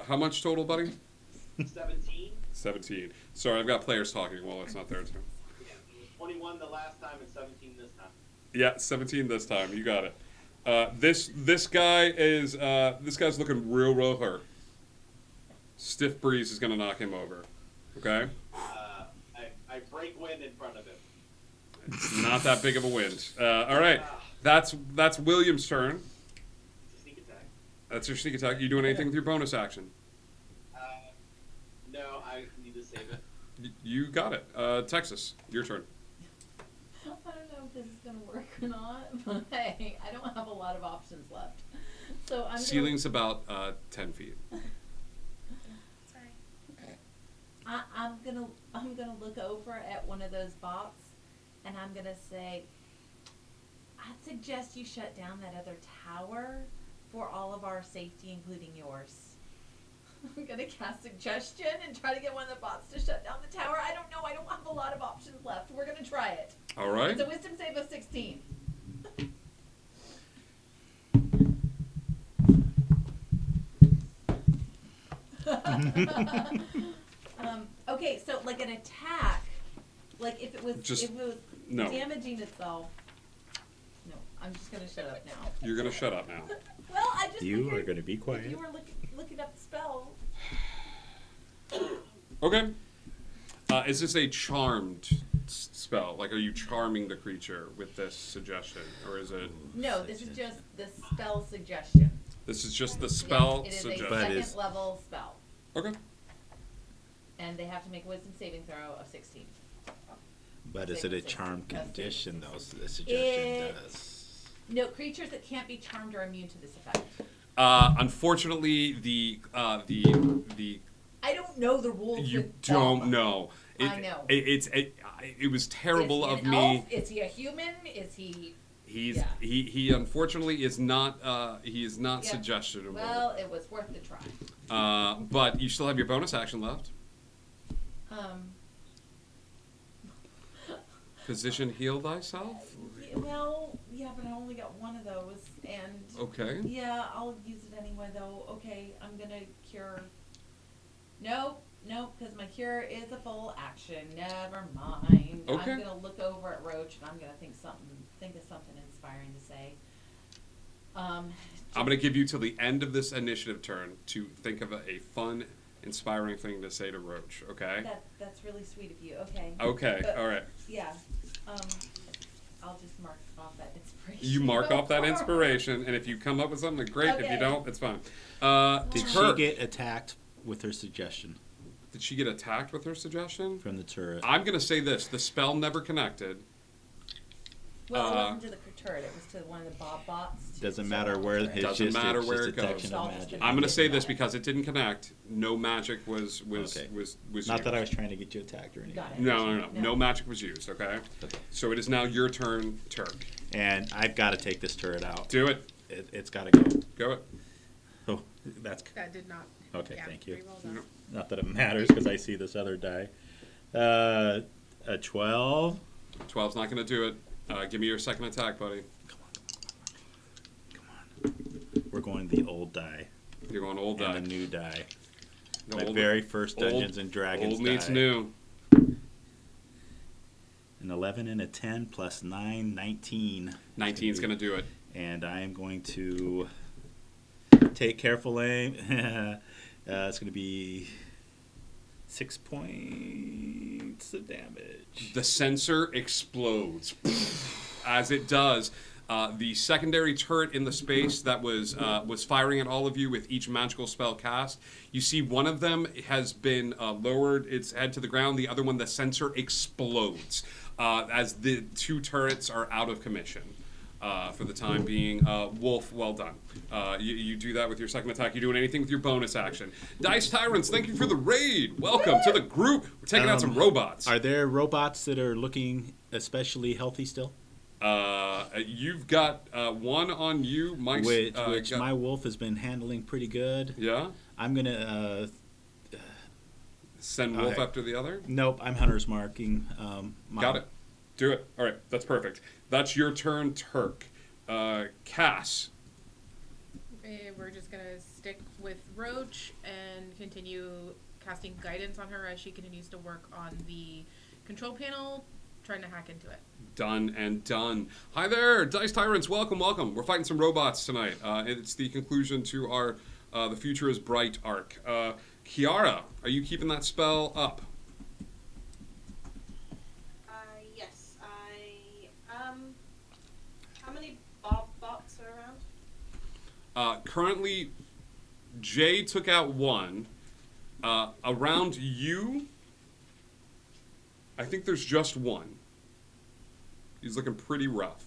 How much total, buddy? 17. 17. Sorry, I've got players talking while it's not there, too. Yeah, it was 21 the last time and 17 this time. Yeah, 17 this time. You got it. This guy's looking real hurt. Stiff breeze is gonna knock him over. Okay? I break wind in front of him. Not that big of a wind. All right. That's William's turn. It's a sneak attack. That's your sneak attack. You doing anything with your bonus action? No, I need to save it. You got it. Texas, your turn. I don't know if this is gonna work or not, but hey, I don't have a lot of options left. So I'm Ceiling's about 10 feet. Sorry. I'm gonna look over at one of those bots, and I'm gonna say, I'd suggest you shut down that other tower for all of our safety, including yours. I'm gonna cast suggestion and try to get one of the bots to shut down the tower. I don't know. I don't have a lot of options left. We're gonna try it. All right. It's a wisdom save of 16. Okay, so like an attack, like if it was no. damaging itself. No, I'm just gonna shut up now. You're gonna shut up now. Well, I just You figured are going to be if quiet. you were looking up the spell. Okay. Is this a charmed spell? Like, are you charming the creature with this suggestion, or is it? No, this is just the spell suggestion. This is just the spell Yes, it is suggestion. a But second is- level spell, Okay. and they have to make a wisdom saving throw of 16. But is it a charm That's condition, though? So the suggestion It- does. No, creatures that can't be charmed are immune to this effect. Unfortunately, the I don't know the rules. you with don't Alpha. know. I know. It was terrible Is he of an me. elf? Is he a human? Is he? He's Yeah. he unfortunately is not he is not Yeah. suggestionable. Well, it was worth the try. But you still have your bonus action left. Physician, heal thyself. Well, yeah, but I only got one of those, and Okay. yeah, I'll use it anyway. Though, okay, I'm gonna cure Nope, because my cure is a full action. Never mind. Okay. I'm gonna look over at Roach and I'm gonna think of something inspiring to say. I'm going to give you till the end of this initiative turn to think of a fun, inspiring thing to say to Roach, okay? That's really sweet of you. Okay. Okay, But, all right. Yeah. I'll just mark off that inspiration. You mark off that inspiration, and if you come up with something, great. If you Okay. don't, it's fine. Did she Turk. get attacked with her suggestion Did she get attacked with her suggestion? from the turret? I'm going to say this. The spell never connected. Well, it wasn't to the turret. It was to one of the Bob bots. Doesn't matter where it his Doesn't matter it's where just it goes. detection of magic. I'm going to say this because it didn't connect. No magic was Okay. used. Not that I was trying to get you attacked or anything. Got it. No. No. No magic was used, okay? Okay. So it is now your turn, Turk. And I've got to take this turret out. Do it. It's got to go. Go it. Oh, that's That did not. okay. Yeah, Thank you. re-roll that. No. Not that it matters because I see this other die. A 12. 12's not going to do it. Give me your second attack, buddy. Come on. We're going the old die You're going old die. and the new die. The My old- very first old- Dungeons and Dragons Old meets die. new. An 11 and a 10 plus 9, 19. 19's going to do it. And I am going to take careful aim. It's going to be 6 points of damage. The sensor explodes. As it does, the secondary turret in the space that was firing at all of you with each magical spell cast, you see one of them has been lowered its head to the ground. The other one, the sensor explodes as the two turrets are out of commission. For the time being. Wolf, well done. You do that with your second attack. You doing anything with your bonus action. Dice Tyrants, thank you for the raid. Welcome to the group. We're taking out some robots. Are there robots that are looking especially healthy still? You've got one on you, Mike's. Which got- my wolf has been handling pretty good. Yeah? I'm going to... Send Wolf okay. after the other? Nope, I'm hunter's marking. Got it. Do it. All right, that's perfect. That's your turn, Turk. Cass. We're just gonna stick with Roach and continue casting guidance on her as she continues to work on the control panel, trying to hack into it. Done and done. Hi there, Dice Tyrants. Welcome, welcome. We're fighting some robots tonight. It's the conclusion to our The Future is Bright arc. Kiara, are you keeping that spell up? Yes, how many Bob bots are around? Currently, Jay took out one. Around you, I think there's just one. He's looking pretty rough.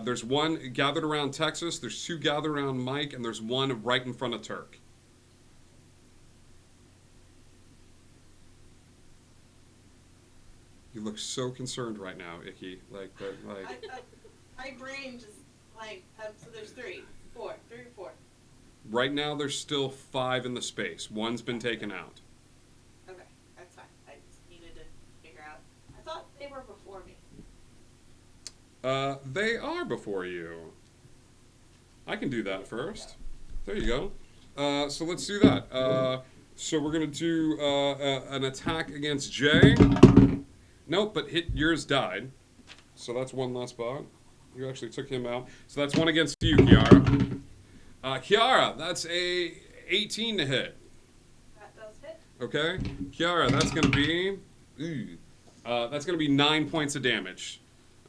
There's one gathered around Texas, there's two gathered around Mike, and there's one right in front of Turk. You look so concerned right now, Icky. My brain just so there's three or four. Right now, there's still 5 in the space. One's been taken out. Okay, that's fine. I just needed to figure out. I thought they were before me. They are before you. I can do that first. There you go. So let's do that. So we're going to do an attack against Jay. Nope, but yours died. So that's one less bot. You actually took him out. So that's one against you, Kiara. Kiara, that's a 18 to hit. That does hit. Okay? Kiara, that's going to be 9 points of damage.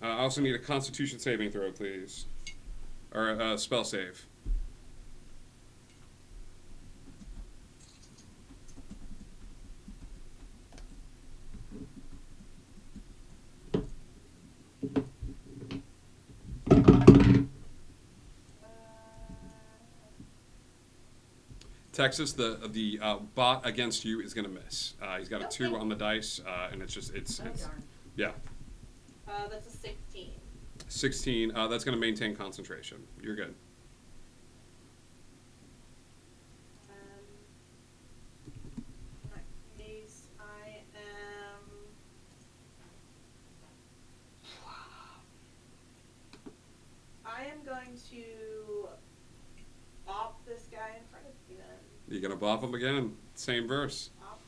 I also need a Constitution saving throw, please. Or a spell save. Texas, the bot against you is going to miss. He's got a 2 on the dice, and it's Darn. yeah. That's a 16. 16. That's going to maintain concentration. You're good. In that case, I am going to bop this guy in front of me then. You're going to bop him again. Same verse. Bop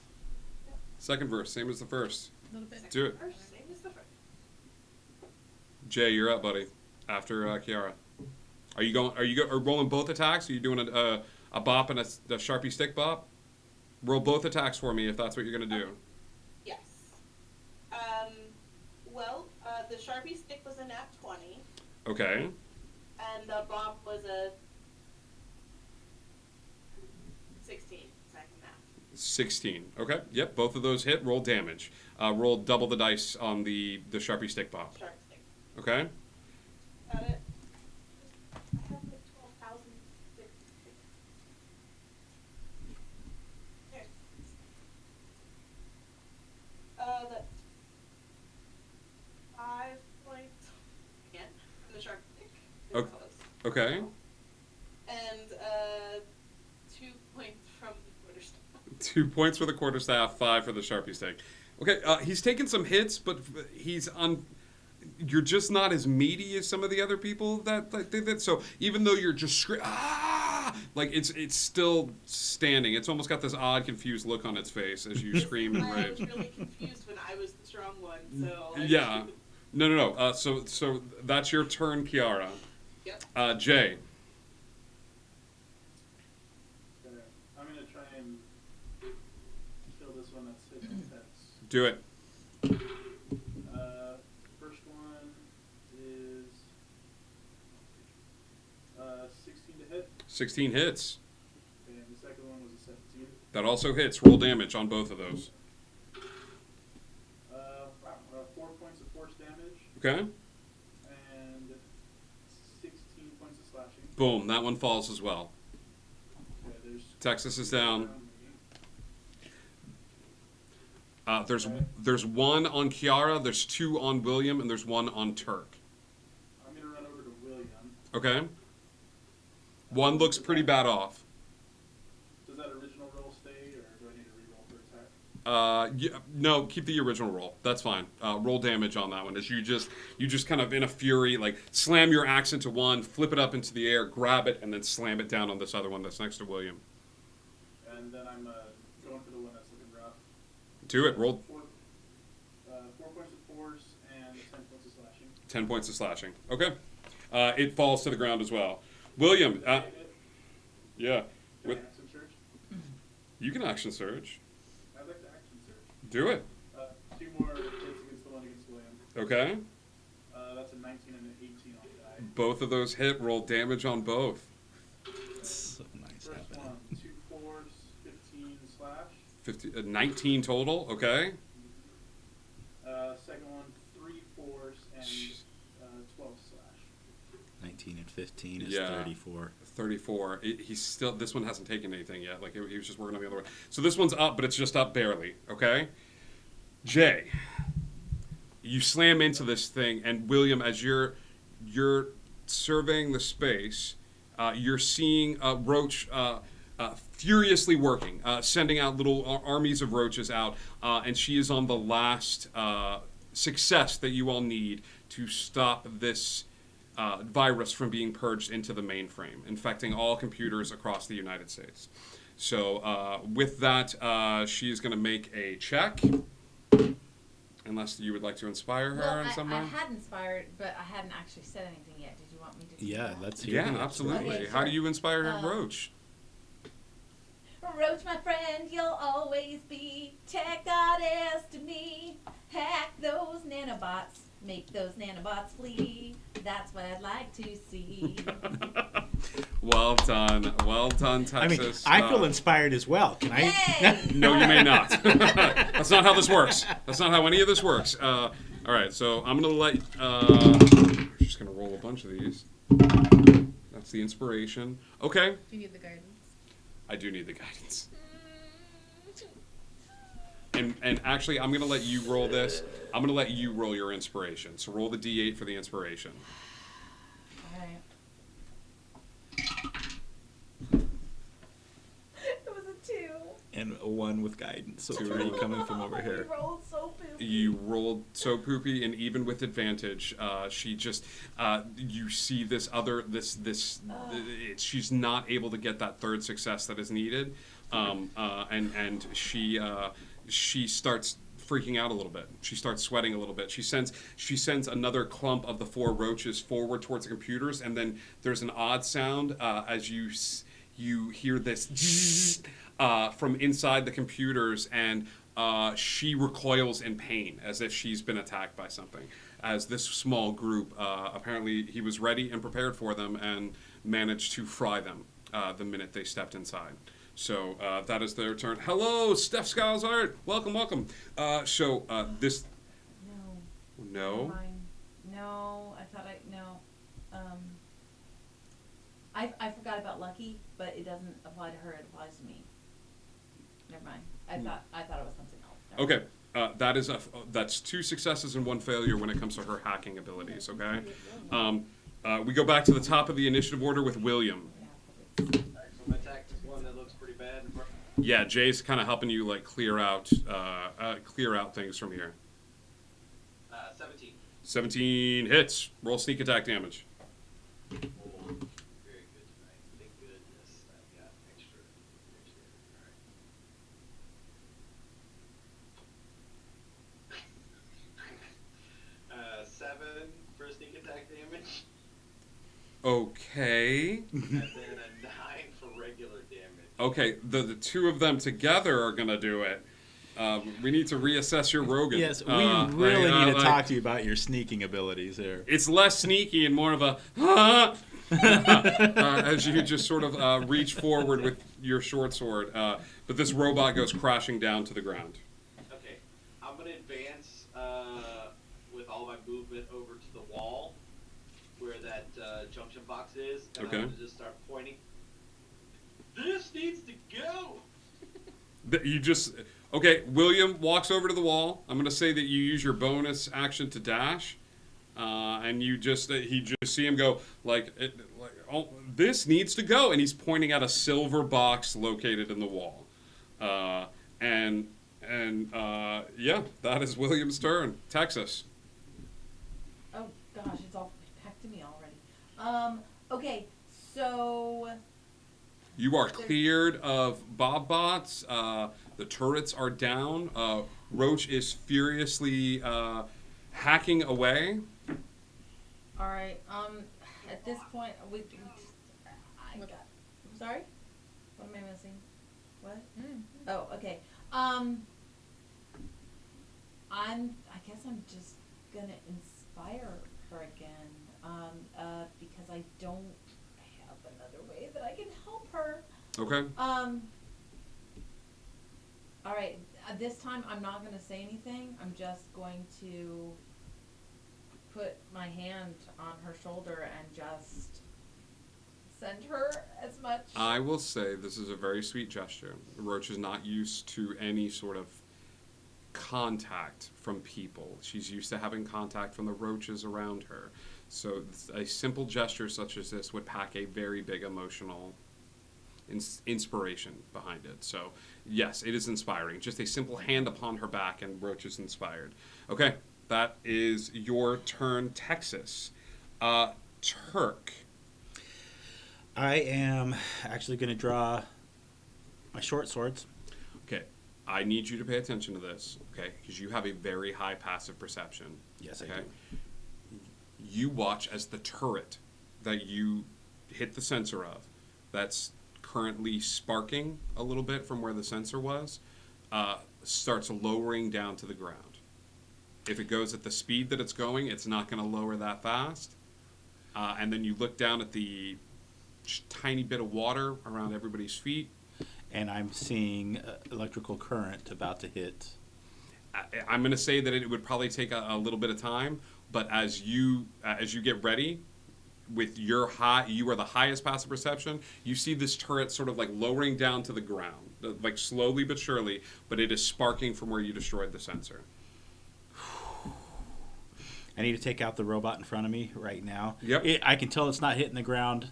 Second verse, same as the first. A little bit. Do it. First, same as the first. Jay, you're up, buddy. After Kiara. Are you rolling both attacks? Are you doing a bop and a Sharpie stick bop? Roll both attacks for me if that's what you're gonna do. Yes. Well, the Sharpie stick was a nat 20, Okay. and the bop was a 16. Second math. 16. Okay. Yep. Both of those hit. Roll damage. Roll double the dice on the Sharpie stick bop. Sharp stick. Okay. Got it. I have like 12,066. Okay. That's 5 points again from the sharp stick. Okay. Close. Okay. And 2 points from the quarterstaff. 2 points for the quarterstaff. 5 for the Sharpie stick. Okay. He's taken some hits, but he's on. You're just not as meaty as some of the other people that did that. So even though you're just like it's still standing. It's almost got this odd, confused look on its face as you scream and I rage. was really confused when I was the strong one, so. Yeah. No. So that's your turn, Kiara. Yep. Jay. Okay. I'm gonna try and kill this one that's hitting its heads. Do it. First one is 16 to hit, 16 hits. and the second one was a 17. That also hits. Roll damage on both of those. 4 points of force damage Okay. and 16 points of slashing. Boom. That one falls as well. Okay, there's Texas is down. around me. There's one on Kiara. There's 2 on William, and there's 1 on Turk. I'm gonna run over to William. Okay. One looks pretty bad off. Does that original roll stay, or do I need to reroll for attack? Yeah, no, keep the original roll. That's fine. Roll damage on that one. As you just kind of in a fury, like slam your axe into one, flip it up into the air, grab it, and then slam it down on this other one that's next to William. And then I'm going for the one that's looking rough. Do it. Roll 4 points of force and 10 points of slashing. 10 points of slashing. Okay. It falls to the ground as well. William. Yeah. Can I action surge? You can action surge. I'd like to action surge. Do it. 2 more hits against the one against William. Okay. That's a 19 and an 18 on the die. Both of those hit. Roll damage on both. So nice First happening. one, 2 force, 15 slash. 19 total. Okay. Second one, 3 force and 12 slash. 19 and 15 is Yeah. 34. 34. He's still. This one hasn't taken anything yet. Like he was just working on the other one. So this one's up, but it's just up barely. Okay. Jay, you slam into this thing, and William, as you're surveying the space, you're seeing Roach furiously working, sending out little armies of roaches out, and she is on the last success that you all need to stop this virus from being purged into the mainframe, infecting all computers across the United States. So with that, she is going to make a check. Unless you would like to inspire her in some way. I had inspired, but I hadn't actually said anything yet. Did you want me to do Yeah, that? let's hear Yeah, the absolutely. Okay, How do sure. you inspire Roach? Roach, my friend, you'll always be. Tech goddess to me. Hack those nanobots. Make those nanobots flee. That's what I'd like to see. Well done, Texas. I mean, I feel inspired as well. Can I? Yay! No, you may not. That's not how this works. That's not how any of this works. All right, so I'm gonna let. I'm just gonna roll a bunch of these. That's the inspiration. Okay. Do you need the guidance? I do need the guidance. And actually, I'm gonna let you roll this. I'm gonna let you roll your inspiration. So roll the D8 for the inspiration. Alright. It was a 2. And a 1 with guidance. So 3 2. coming from over here. We rolled so poopy. You rolled so poopy, and even with advantage, she just you see this other she's not able to get that third success that is needed, and she she starts freaking out a little bit. She starts sweating a little bit. She sends another clump of the 4 roaches forward towards the computers, and then there's an odd sound as you hear this from inside the computers, and she recoils in pain as if she's been attacked by something. As this small group, apparently he was ready and prepared for them and managed to fry them the minute they stepped inside. So that is their turn. Hello, Steph Scalzart. Welcome, welcome. This. No. No. Never mind. No, I thought no. I forgot about Lucky, but it doesn't apply to her. It applies to me. Never mind. I thought it was something else. Never Okay. That's 2 successes and 1 failure when it comes to her hacking abilities. Okay. We go back to the top of the initiative order with William. Alright, so I'm gonna attack this one that looks pretty bad. Yeah, Jay's kind of helping you like clear out things from here. 17. 17 hits. Roll sneak attack damage. Oh, very good tonight. Thank goodness I got extra. Alright. 7 for sneak attack damage, Okay. and then a 9 for regular damage. Okay, the 2 of them together are gonna do it. We need to reassess your Rogan. Yes, we really need to talk to you about your sneaking abilities there. It's less sneaky and more of a as you just sort of reach forward with your short sword. But this robot goes crashing down to the ground. Okay, I'm gonna advance with all my movement over to the wall where that junction box is, and Okay. I'm gonna just start pointing. This needs to go. Okay, William walks over to the wall. I'm going to say that you use your bonus action to dash, and you just see him go oh, this needs to go, and he's pointing at a silver box located in the wall, yeah, that is William's turn. Texas. Oh gosh, it's all back to me already. Okay, so You are cleared of Bob bots. The turrets are down. Roach is furiously hacking away. all right. At this point, I'm sorry. What am I missing? What? Oh, okay. I guess I'm just gonna inspire her again. Because I don't have another way that I can help her. Okay. All right. This time, I'm not gonna say anything. I'm just going to put my hand on her shoulder and just send her as much. I will say this is a very sweet gesture. Roach is not used to any sort of contact from people. She's used to having contact from the roaches around her. So a simple gesture such as this would pack a very big emotional inspiration behind it. So yes, it is inspiring. Just a simple hand upon her back and Roach is inspired. Okay, that is your turn, Texas. Turk. I am actually going to draw my short swords. Okay, I need you to pay attention to this, okay, because you have a very high passive perception. Yes, I okay? do. You watch as the turret that you hit the sensor of, that's currently sparking a little bit from where the sensor was, starts lowering down to the ground. If it goes at the speed that it's going, it's not going to lower that fast. And then you look down at the tiny bit of water around everybody's feet. And I'm seeing electrical current about to hit. I'm going to say that it would probably take a little bit of time, but as you get ready, with your you are the highest passive perception, you see this turret sort of like lowering down to the ground, like slowly but surely, but it is sparking from where you destroyed the sensor. I need to take out the robot in front of me right now. Yep. I can tell it's not hitting the ground.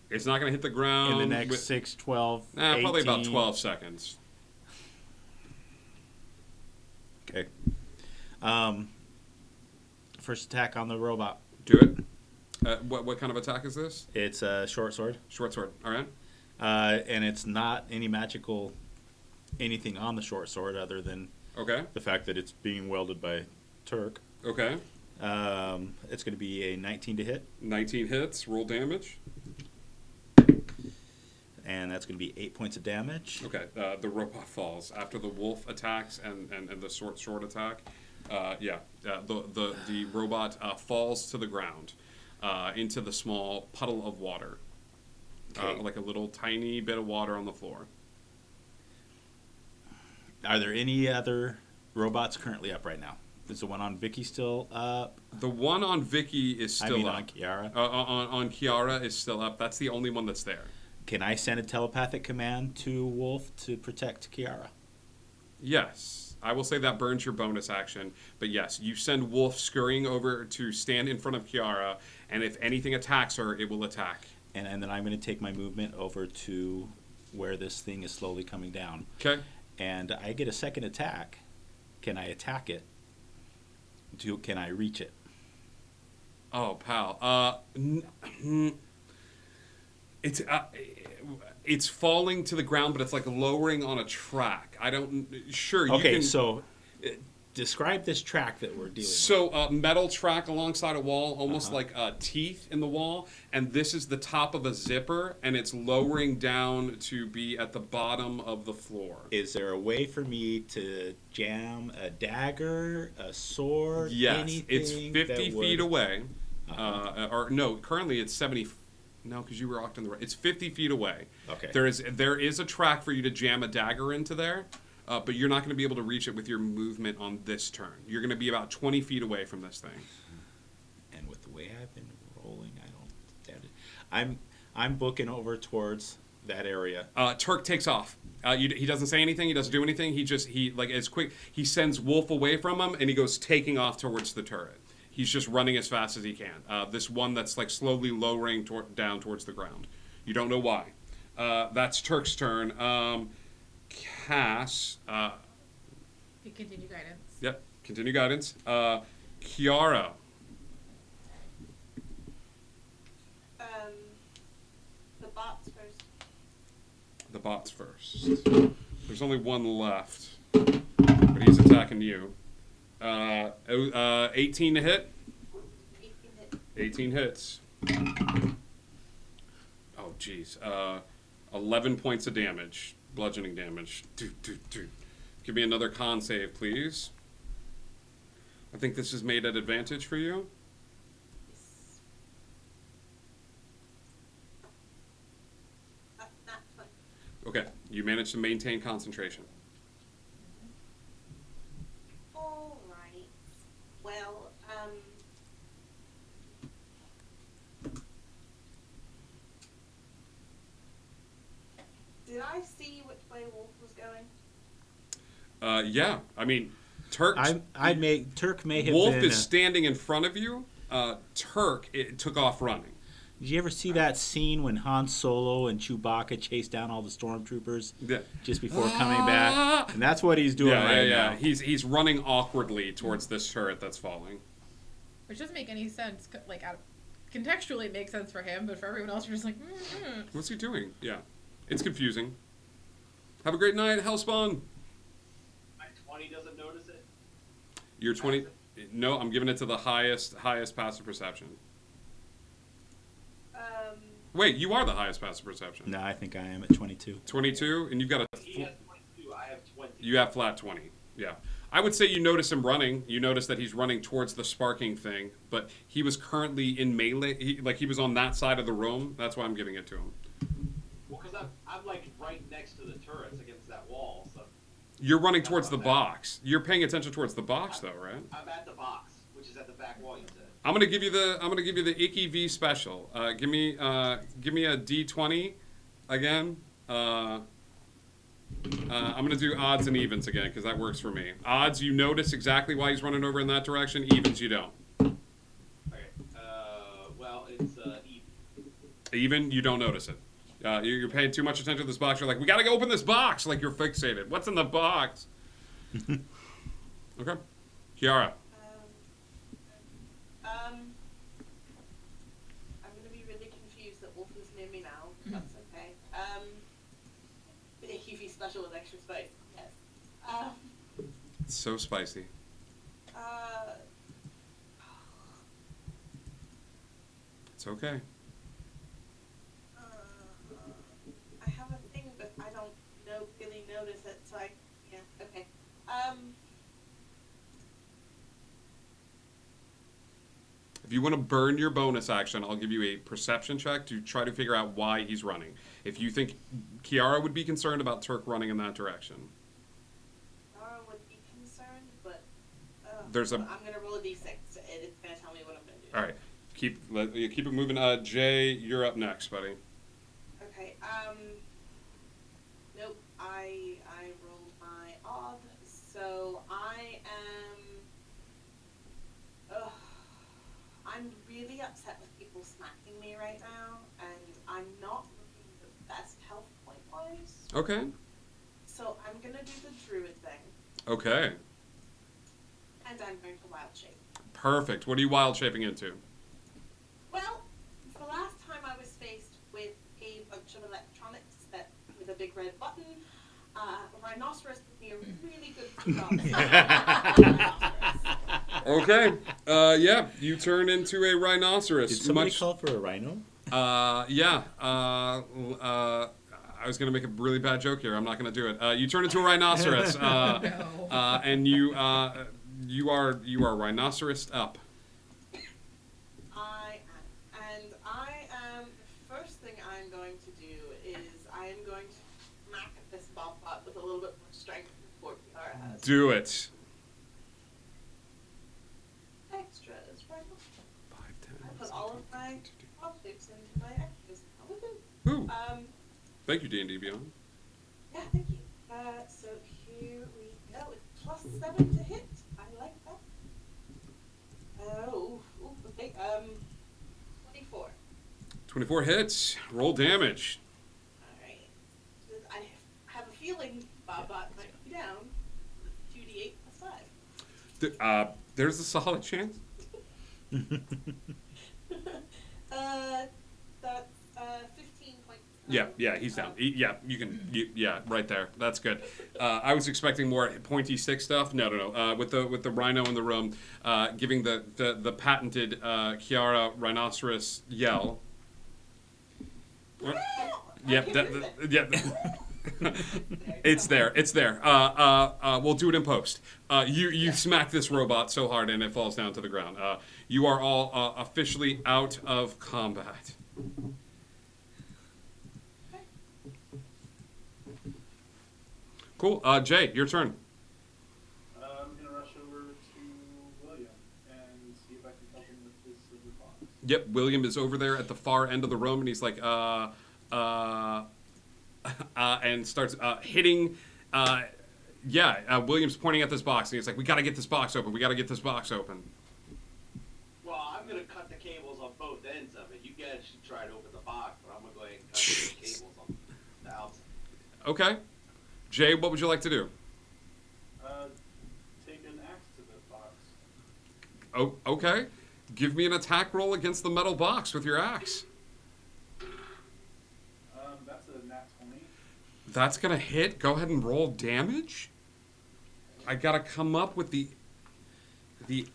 It's not going to hit the ground. In the next 6, 12, 18. Probably about 12 seconds. Okay. First attack on the robot. Do it. What kind of attack is this? It's a short sword. Short sword. All right. And it's not any magical anything on the short sword other than Okay. the fact that it's being wielded by Turk. Okay. It's going to be a 19 to hit, 19 hits. Roll damage. and that's going to be 8 points of damage. Okay. The robot falls after the wolf attacks and the sword attack. The robot falls to the ground into the small puddle of water. Okay. Like a little tiny bit of water on the floor. Are there any other robots currently up right now? Is the one on Vicky still up? The one on Vicky is still up. on Kiara. On Kiara is still up. That's the only one that's there. Can I send a telepathic command to Wolf to protect Kiara? Yes. I will say that burns your bonus action. But yes, you send Wolf scurrying over to stand in front of Kiara, and if anything attacks her, it will attack. And then I'm going to take my movement over to where this thing is slowly coming down. Okay. And I get a second attack. Can I attack it? Can I reach it? Oh, pal. It's falling to the ground, but it's like lowering on a track. I don't. Sure. You Okay, can, so describe this track that we're dealing with. So metal track alongside a wall, almost like teeth in the wall, and this is the top of a zipper, and it's lowering down to be at the bottom of the floor. Is there a way for me to jam a dagger, a sword, Yes, anything it's 50 that feet would- away. Or no, currently it's 70. No, because you were walked on the right. It's 50 feet away. Okay. There is a track for you to jam a dagger into there, but you're not going to be able to reach it with your movement on this turn. You're going to be about 20 feet away from this thing. And with the way I've been rolling, I don't doubt it. I'm booking over towards that area. Turk takes off. He doesn't say anything. He doesn't do anything. As quick. He sends Wolf away from him, and he goes taking off towards the turret. He's just running as fast as he can. This one that's like slowly lowering down towards the ground. You don't know why. That's Turk's turn. Cass. You continue guidance. Yep. Continue guidance. Kiara. The bots first. The bot's first. There's only one left, but he's attacking you. 18 to hit. 18 hits. Oh, jeez. 11 points of damage. Bludgeoning damage. Give me another con save, please. I think this is made at advantage for you. Okay, you managed to maintain concentration. All right. Well, did I see which way Wolf was going? Yeah, I mean, Turk. Turk may have Wolf been. is standing in front of you. Turk took off running. Did you ever see that scene when Han Solo and Chewbacca chased down all the stormtroopers just before coming back? And that's what he's doing right now. He's running awkwardly towards this turret that's falling. Which doesn't make any sense. Contextually, it makes sense for him, but for everyone else, you're just like, What's he doing? Yeah, it's confusing. Have a great night, Hellspawn. My 20 doesn't notice it. You're 20. No, I'm giving it to the highest passive perception. Wait, you are the highest passive perception. No, I think I am at 22. 22, and you've got a. He has 22. I have 20. You have flat 20. Yeah. I would say you notice him running. You notice that he's running towards the sparking thing, but he was currently in melee. He was on that side of the room. That's why I'm giving it to him. Well, because I'm like right next to the turrets against that wall, so. You're running towards the box. You're paying attention towards the box, though, right? I'm at the box, which is at the back wall. You said. I'm gonna give you the Icky V special. Give me a D20 again. I'm gonna do odds and evens again because that works for me. Odds, you notice exactly why he's running over in that direction. Evens, you don't. Okay. Well, it's even. Even, you don't notice it. You're paying too much attention to this box. You're like, we gotta go open this box. Like you're fixated. What's in the box? Okay, Kiara. I'm gonna be really confused that Wolf is near me now. That's okay. The AQV special with extra space. It's so spicy. It's okay. I have a thing, but I don't really notice it, so yeah, okay. If you want to burn your bonus action, I'll give you a perception check to try to figure out why he's running. If you think Kiara would be concerned about Turk running in that direction. Nara would be concerned, but I'm gonna roll a d6, and it's gonna tell me what I'm gonna do. All right. Keep it moving. Jay, you're up next, buddy. Okay, nope, I rolled my odd, so I'm really upset with people smacking me right now, and I'm not looking the best health point-wise. Okay. So I'm gonna do the druid thing, Okay. and I'm going to wild shape. Perfect. What are you wild shaping into? Well, the last time I was faced with a bunch of electronics with a big red button, Rhinoceros did me a really good job. Okay. Yeah, you turn into a rhinoceros. Did somebody call for a rhino? Yeah. I was gonna make a really bad joke here. I'm not gonna do it. You turn into a rhinoceros, and you are rhinoceros up. First thing I'm going to do is I am going to smack this bot with a little bit more strength than poor Kiara has. Do it. Extras, right? 5, 10. I put all of my optics into my extras. Ooh. Thank you, D&D Beyond. Yeah, thank you. So here we go. It's +7 to hit. I like that. Okay. 24. 24 hits. Roll damage. Alright. I have a feeling Bob might be down. 2d8 +5. There's a solid chance. That's 15 points. Yeah, he's down. Yeah, right there. That's good. I was expecting more pointy stick stuff. No. With the rhino in the room, giving the patented Kiara rhinoceros yell. It's there. We'll do it in post. You smack this robot so hard and it falls down to the ground. You are all officially out of combat. Cool. Jay, your turn. I'm gonna rush over to William and see if I can help him with his silver box. Yep, William is over there at the far end of the room, and he's like, and starts hitting. William's pointing at this box, and he's like, "We gotta get this box open. We gotta get this box open." Well, I'm gonna cut the cables on both ends of it. You guys should try to open the box, but I'm gonna go ahead and cut the cables on the outside. Okay. Jay, what would you like to do? Take an axe to the box. Oh, okay. Give me an attack roll against the metal box with your axe. That's a nat 20. That's gonna hit. Go ahead and roll damage. I gotta come up with the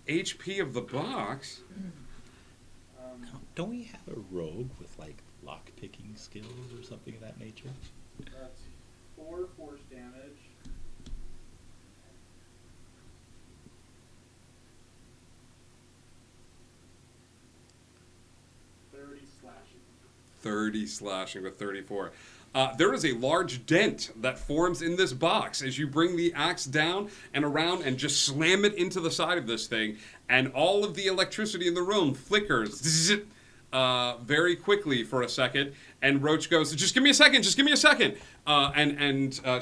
HP of the box. Don't we have a rogue with like lock picking skills or something of that nature? That's 4 force damage. Slashing. 30 slashing with 34. There is a large dent that forms in this box as you bring the axe down and around and just slam it into the side of this thing, and all of the electricity in the room flickers very quickly for a second, and Roach goes, just give me a second, and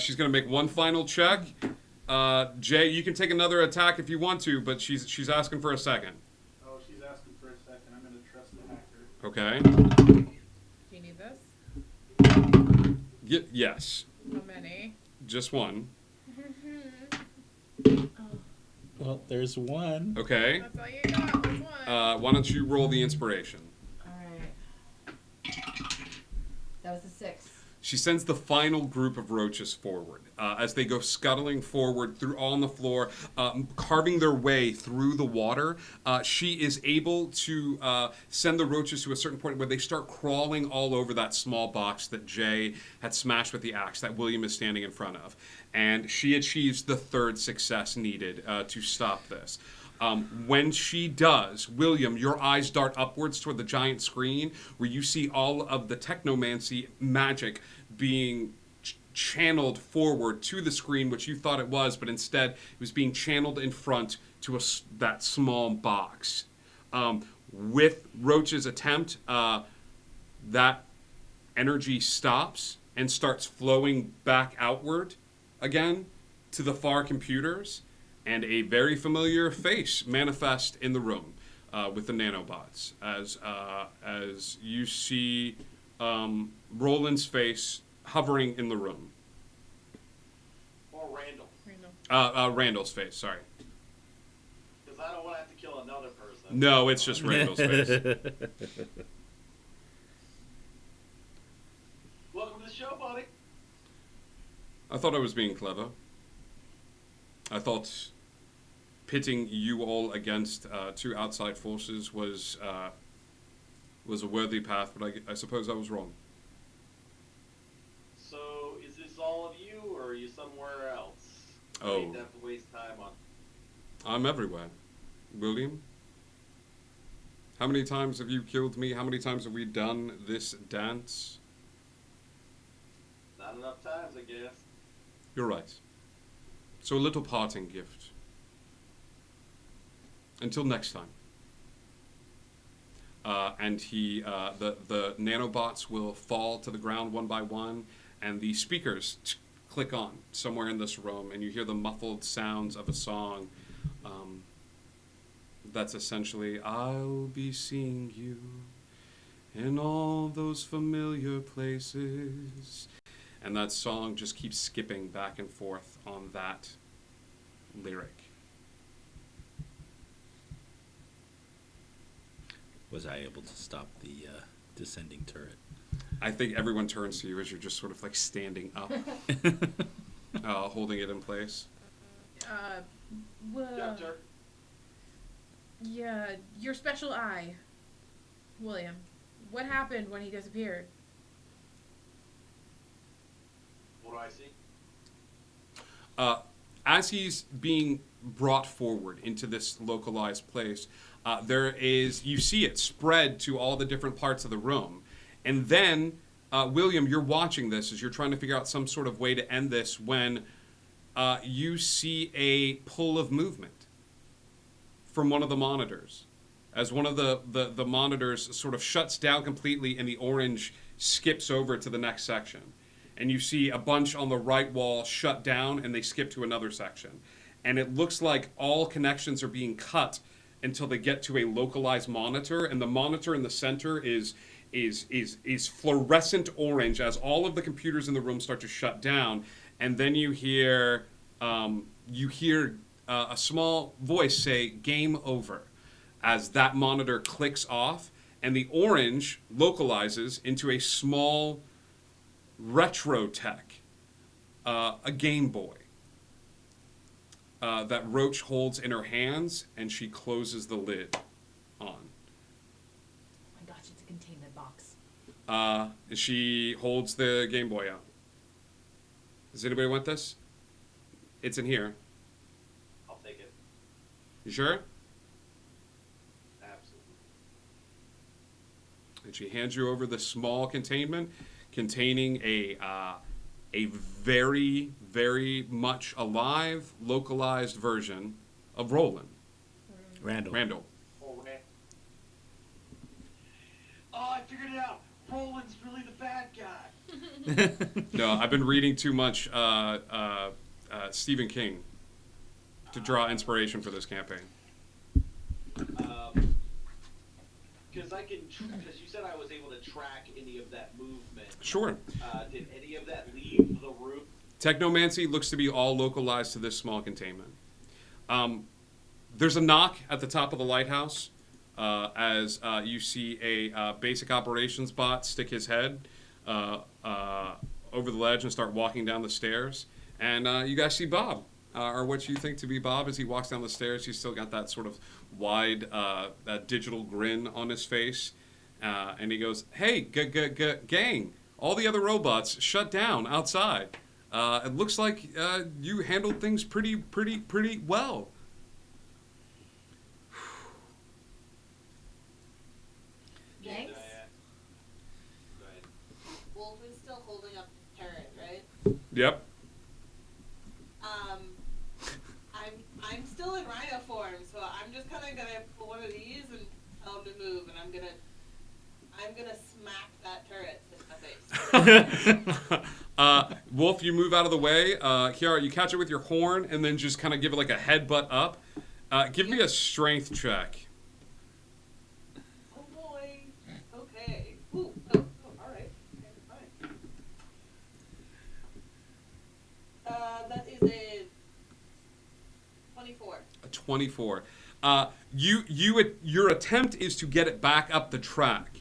she's going to make one final check. Jay, you can take another attack if you want to, but she's asking for a second. Oh, she's asking for a second. I'm going to trust the hacker. Okay. Do you need this? Yes. How many? Just one. Well, there's one. Okay. That's all you got. There's one. Why don't you roll the inspiration? Alright. That was a 6. she sends the final group of roaches forward as they go scuttling forward through on the floor, carving their way through the water. She is able to send the roaches to a certain point where they start crawling all over that small box that Jay had smashed with the axe that William is standing in front of. And she achieves the third success needed to stop this. When she does, William, your eyes dart upwards toward the giant screen where you see all of the technomancy magic being channeled forward to the screen, which you thought it was, but instead it was being channeled in front to that small box. With Roach's attempt, that energy stops and starts flowing back outward again to the far computers, and a very familiar face manifests in the room with the nanobots as you see Roland's face hovering in the room. Or Randall. Randall's face, sorry. Because I don't want to have to kill another person. No, it's just Randall's face. Welcome to the show, buddy. I thought I was being clever. I thought pitting you all against two outside forces was a worthy path, but I suppose I was wrong. So, is this all of you, or are you somewhere else? Oh. You don't have to waste time on. I'm everywhere. William? How many times have you killed me? How many times have we done this dance? Not enough times, I guess. You're right. So a little parting gift. Until next time. And the nanobots will fall to the ground one by one, and the speakers click on somewhere in this room, and you hear the muffled sounds of a song that's essentially, I'll be seeing you in all those familiar places. And that song just keeps skipping back and forth on that lyric. Was I able to stop the descending turret? I think everyone turns to you as you're just sort of like standing up, holding it in place. Doctor. Yeah, your special eye, William. What happened when he disappeared? What do I see? As he's being brought forward into this localized place, you see it spread to all the different parts of the room. And then, William, you're watching this as you're trying to figure out some sort of way to end this when you see a pull of movement from one of the monitors. As one of the monitors sort of shuts down completely and the orange skips over to the next section. And you see a bunch on the right wall shut down and they skip to another section. And it looks like all connections are being cut until they get to a localized monitor, and the monitor in the center is fluorescent orange as all of the computers in the room start to shut down. And then you hear a small voice say, "Game over," as that monitor clicks off, and the orange localizes into a small retro tech, a Game Boy, that Roach holds in her hands, and she closes the lid on. Oh my gosh, it's a containment box. She holds the Game Boy out. Does anybody want this? It's in here. I'll take it. You sure? Absolutely. And she hands you over the small containment containing a very, very much alive, localized version of Roland. Randall. Oh, I figured it out. Roland's really the bad guy. No, I've been reading too much Stephen King to draw inspiration for this campaign. Because you said I was able to track any of that movement. Sure. Did any of that leave the room? Technomancy looks to be all localized to this small containment. There's a knock at the top of the lighthouse as you see a basic operations bot stick his head over the ledge and start walking down the stairs. And you guys see Bob, or what you think to be Bob, as he walks down the stairs. He's still got that sort of wide, that digital grin on his face. And he goes, "Hey, gang, all the other robots shut down outside. It looks like you handled things pretty well." Thanks. Go ahead. Wolf is still holding up the turret, right? Yep. I'm still in rhino form, so I'm just kind of gonna pull one of these and tell him to move, and I'm gonna smack that turret in the face. Wolf, you move out of the way. Kiara, you catch it with your horn and then just kind of give it like a headbutt up. Give me a strength check. Oh boy. Okay. Ooh. Oh, all right. Okay, fine. That is a 24. A 24. Your attempt is to get it back up the track.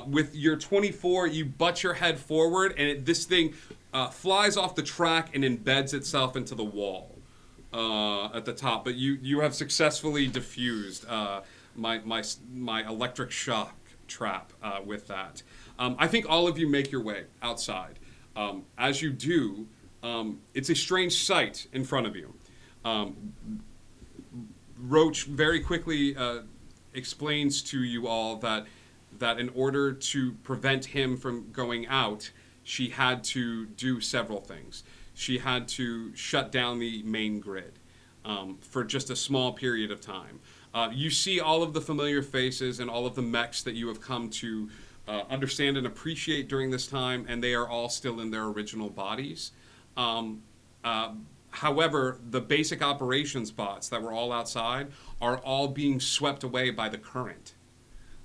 With your 24, you butt your head forward, and this thing flies off the track and embeds itself into the wall at the top. But you have successfully diffused my electric shock trap with that. I think all of you make your way outside. As you do, it's a strange sight in front of you. Roach very quickly explains to you all that in order to prevent him from going out, she had to do several things. She had to shut down the main grid for just a small period of time. You see all of the familiar faces and all of the mechs that you have come to understand and appreciate during this time, and they are all still in their original bodies. However, the basic operations bots that were all outside are all being swept away by the current.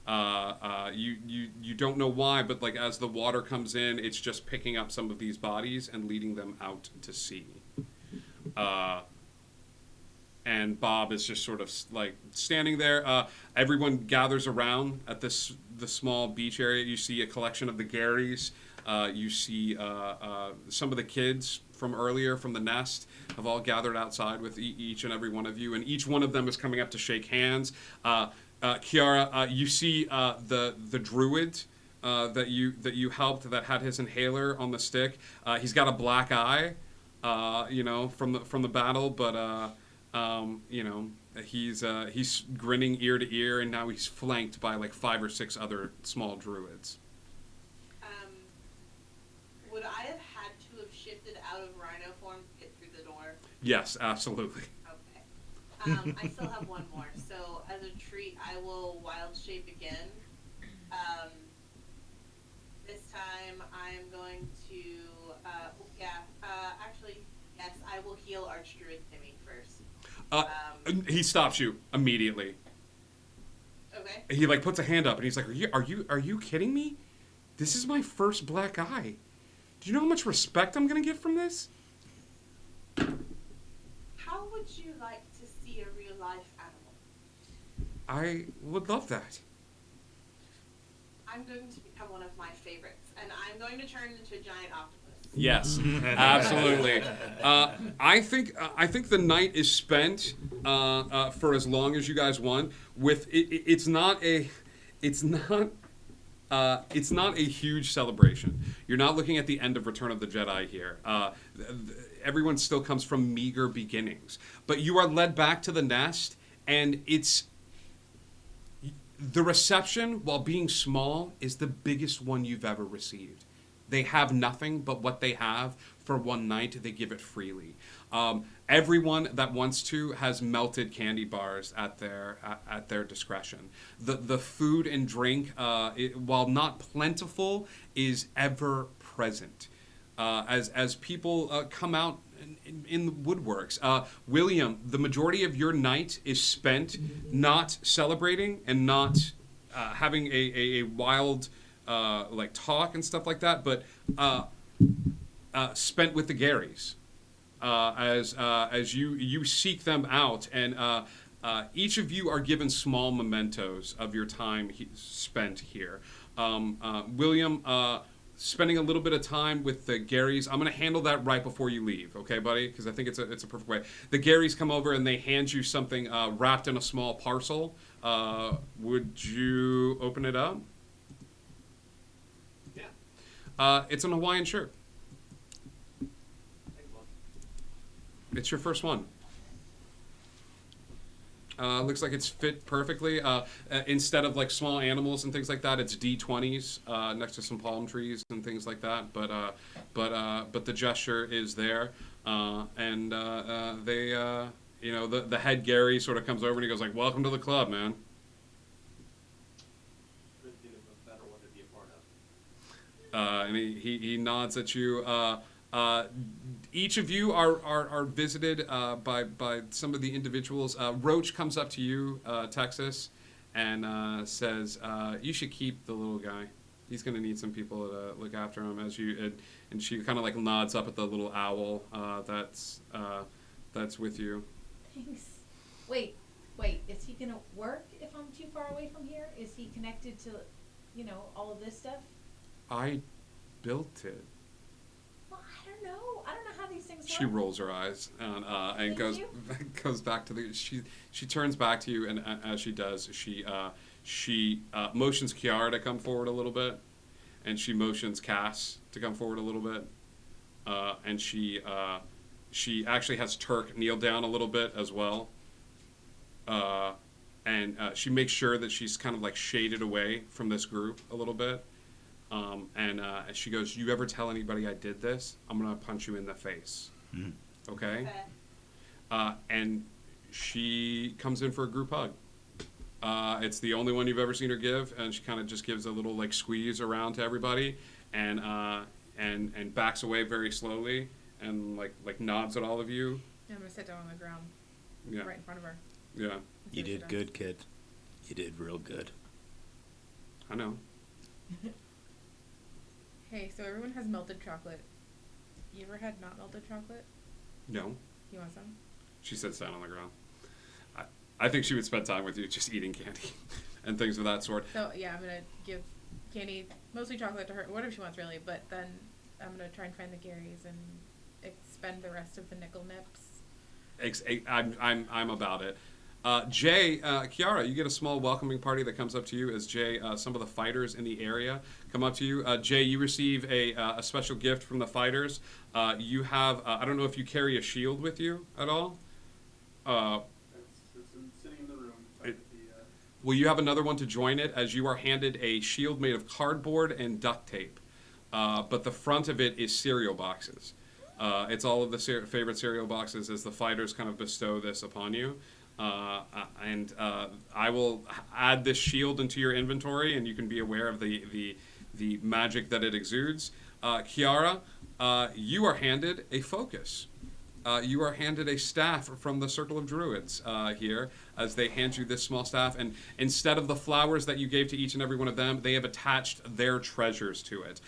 You don't know why, but like as the water comes in, it's just picking up some of these bodies and leading them out to sea. And Bob is just sort of like standing there. Everyone gathers around at the small beach area. You see a collection of the Garys. You see some of the kids from earlier from the nest have all gathered outside with each and every one of you, and each one of them is coming up to shake hands. Kiara, you see the druid that you helped that had his inhaler on the stick. He's got a black eye, from the battle, but he's grinning ear to ear, and now he's flanked by like 5 or 6 other small druids. Would I have had to have shifted out of rhino form to get through the door? Yes, absolutely. Okay. I still have one more, so as a treat, I will wild shape again. This time I'm going to, actually, yes, I will heal Archdruid Timmy first. He stops you immediately. Okay. He like puts a hand up and he's like, "Are you kidding me? This is my first black eye. Do you know how much respect I'm gonna get from this?" How would you like to see a real life animal? I would love that. I'm going to become one of my favorites, and I'm going to turn into a giant octopus. Yes, absolutely. I think the night is spent for as long as you guys want. With it's not a huge celebration. You're not looking at the end of Return of the Jedi here. Everyone still comes from meager beginnings, but you are led back to the nest, and it's the reception, while being small, is the biggest one you've ever received. They have nothing but what they have for one night. They give it freely. Everyone that wants to has melted candy bars at their discretion. The food and drink, while not plentiful, is ever present. As people come out in the woodworks. William, the majority of your night is spent not celebrating and not having a wild like talk and stuff like that, but spent with the Garys. As you seek them out, and each of you are given small mementos of your time spent here. William, spending a little bit of time with the Garys. I'm gonna handle that right before you leave, okay, buddy? Because I think it's a perfect way. The Garys come over and they hand you something wrapped in a small parcel. Would you open it up? Yeah. It's an Hawaiian shirt. Take a look. It's your first one. Looks like it's fit perfectly. Instead of like small animals and things like that, it's D20s next to some palm trees and things like that. But the gesture is there, and they, you know, the head Gary sort of comes over and he goes like, "Welcome to the club, man." Couldn't think of a better one to be a part of. And he nods at you. Each of you are visited by some of the individuals. Roach comes up to you, Texas, and says, "You should keep the little guy. He's going to need some people to look after him." As you and she kind of like nods up at the little owl that's with you. Thanks. Wait. Is he gonna work if I'm too far away from here? Is he connected to, you know, all of this stuff? I built it. Well, I don't know. I don't know how these things work. She rolls her eyes and Thank goes you. goes back to the. She turns back to you, and as she does, she motions Kiara to come forward a little bit, and she motions Cass to come forward a little bit, and she actually has Turk kneel down a little bit as well, and she makes sure that she's kind of like shaded away from this group a little bit. And she goes, "You ever tell anybody I did this, I'm going to punch you in the face." Mm. Okay? Okay. And she comes in for a group hug. It's the only one you've ever seen her give, and she kind of just gives a little like squeeze around to everybody, and backs away very slowly, and like nods at all of you. I'm gonna sit down on the ground, Yeah. right in front of her. Yeah. and see You what she did does. good, kid. You did real good. I know. Hey, so everyone has melted chocolate. You ever had not melted chocolate? No. You want some? She sits down on the ground. I think she would spend time with you just eating candy and things of that sort. So yeah, I'm gonna give Candy mostly chocolate to her, whatever she wants really. But then I'm gonna try and find the Garys and expend the rest of the nickel nips. I'm about it. Jay, Kiara, you get a small welcoming party that comes up to you as Jay, some of the fighters in the area come up to you. Jay, you receive a special gift from the fighters. You have, I don't know if you carry a shield with you at all. It's sitting in the room. Well, you have another one to join it, as you are handed a shield made of cardboard and duct tape. But the front of it is cereal boxes. It's all of the favorite cereal boxes as the fighters kind of bestow this upon you. And I will add this shield into your inventory, and you can be aware of the magic that it exudes. Kiara, you are handed a focus. You are handed a staff from the Circle of Druids here, as they hand you this small staff. And instead of the flowers that you gave to each and every one of them, they have attached their treasures to it.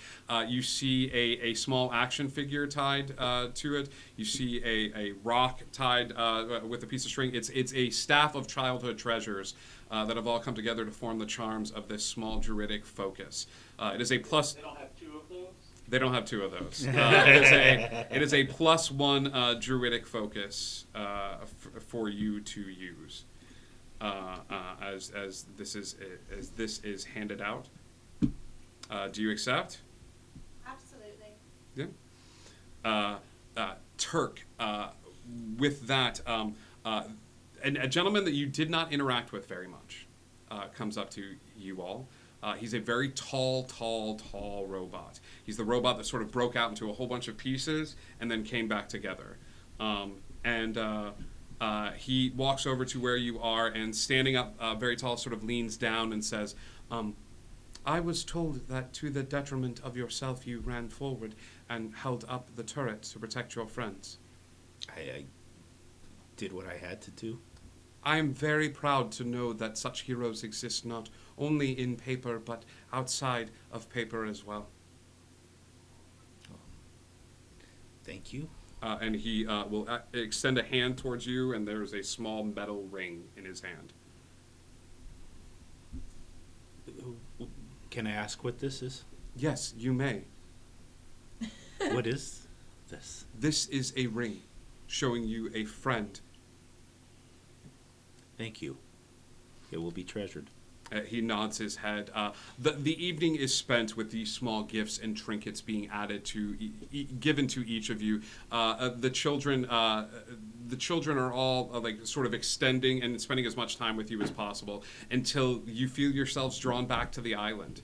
You see a small action figure tied to it. You see a rock tied with a piece of string. It's a staff of childhood treasures that have all come together to form the charms of this small druidic focus. It is a plus. They don't have two of those? They don't have two of those. It is a +1 druidic focus for you to use as this is handed out. Do you accept? Absolutely. Yeah. Turk, with that, and a gentleman that you did not interact with very much comes up to you all. He's a very tall robot. He's the robot that sort of broke out into a whole bunch of pieces and then came back together. He walks over to where you are and, standing up very tall, sort of leans down and says, "I was told that to the detriment of yourself you ran forward and held up the turret to protect your friends. I did what I had to do. I am very proud to know that such heroes exist not only in paper, but outside of paper as well." Thank you. And he will extend a hand towards you, and there's a small metal ring in his hand. Can I ask what this is? Yes, you may. What is this? This is a ring showing you a friend. Thank you. It will be treasured. He nods his head. The evening is spent with these small gifts and trinkets being added to given to each of you. The children are all like sort of extending and spending as much time with you as possible until you feel yourselves drawn back to the island.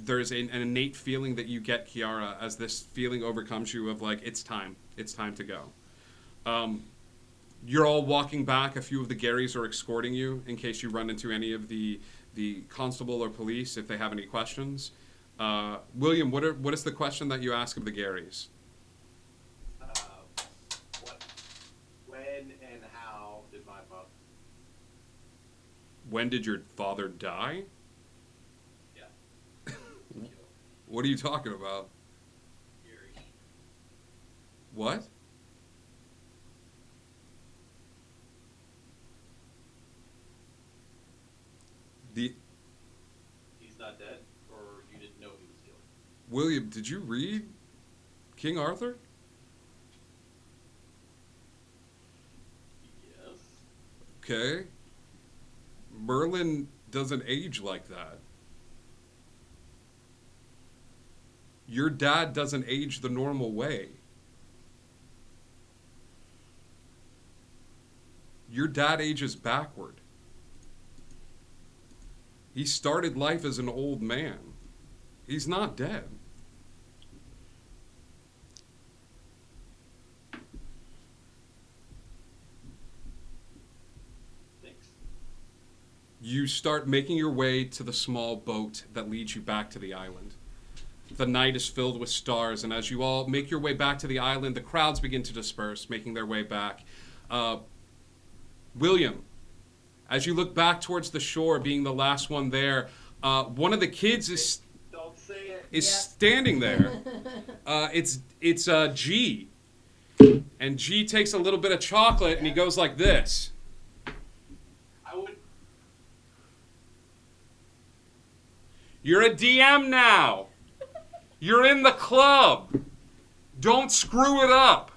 There's an innate feeling that you get, Kiara, as this feeling overcomes you of like it's time to go. You're all walking back. A few of the Garys are escorting you in case you run into any of the constable or police if they have any questions. William, what is the question that you ask of the Garys? When and how did my father? When did your father die? Yeah. What are you talking about? Gary. What? He's not dead, or you didn't know he was killed. William, did you read King Arthur? Yes. Okay. Merlin doesn't age like that. Your dad doesn't age the normal way. Your dad ages backward. He started life as an old man. He's not dead. Thanks. You start making your way to the small boat that leads you back to the island. The night is filled with stars, and as you all make your way back to the island, the crowds begin to disperse, making their way back. William, as you look back towards the shore, being the last one there, one of the kids is Don't say it. Yep. Standing there. It's G, and G takes a little bit of chocolate and he goes like this. I would. You're a DM now. You're in the club. Don't screw it up.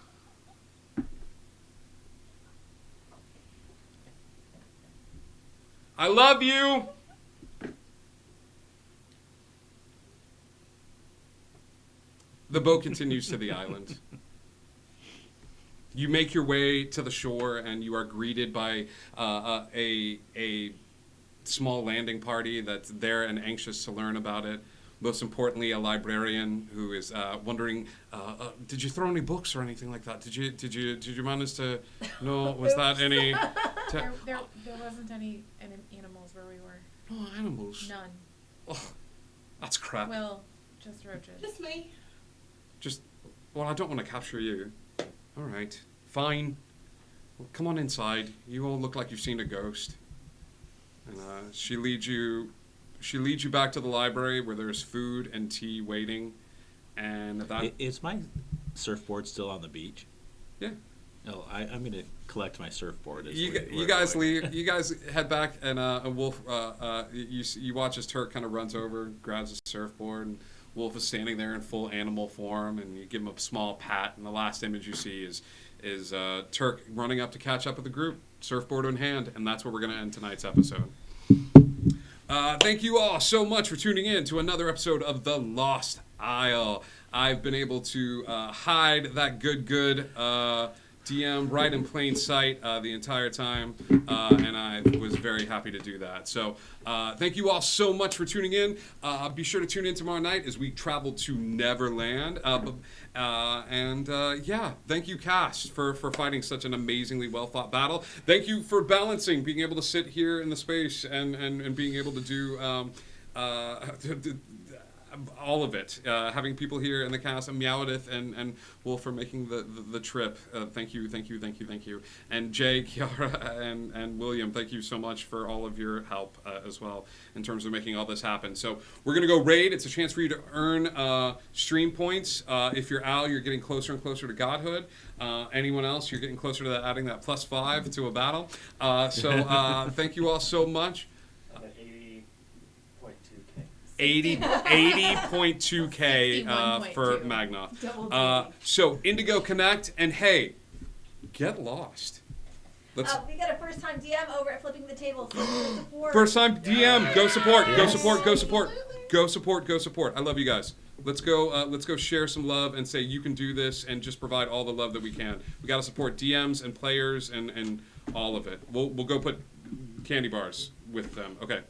I love you. The boat continues to the island. You make your way to the shore, and you are greeted by a small landing party that's there and anxious to learn about it. Most importantly, a librarian who is wondering, did you throw any books or anything like that? Did you manage to? No, was that any? There wasn't any animals where we were. No animals. None. Oh, that's crap. Well, just roaches. Just me. Well, I don't want to capture you. All right, fine. Well, come on inside. You all look like you've seen a ghost. And she leads you back to the library where there's food and tea waiting. And that Is my surfboard still on the beach? Yeah. No, I'm going to collect my surfboard. You guys leave. You guys head back, and Wolf. You watch as Turk kind of runs over, grabs a surfboard, and Wolf is standing there in full animal form, and you give him a small pat. And the last image you see is Turk running up to catch up with the group, surfboard in hand, and that's where we're going to end tonight's episode. Thank you all so much for tuning in to another episode of The Lost Isle. I've been able to hide that good DM right in plain sight the entire time, and I was very happy to do that. So thank you all so much for tuning in. Be sure to tune in tomorrow night as we travel to Neverland. Yeah, thank you, cast, for fighting such an amazingly well-fought battle. Thank you for balancing, being able to sit here in the space and being able to do all of it. Having people here in the cast, and Meowedith and Wolf for making the trip. Thank you. And Jay, Kiara, and William, thank you so much for all of your help as well in terms of making all this happen. So we're going to go raid. It's a chance for you to earn stream points. If you're Al, you're getting closer and closer to godhood. Anyone else, you're getting closer to adding that +5 to a battle. So thank you all so much. I'm at 80.2K. 80.2K for 61.2. Magnoth. Double So Indigo Connect, and hey, get lost. Let's We got a first time DM over at Flipping the Table. So support. first time DM. Go support. Go Yes. support. Go support. Go support. Go support. I love you guys. Let's go. Let's go share some love and say you can do this and just provide all the love that we can. We got to support DMs and players and all of it. We'll go put candy bars with them. Okay.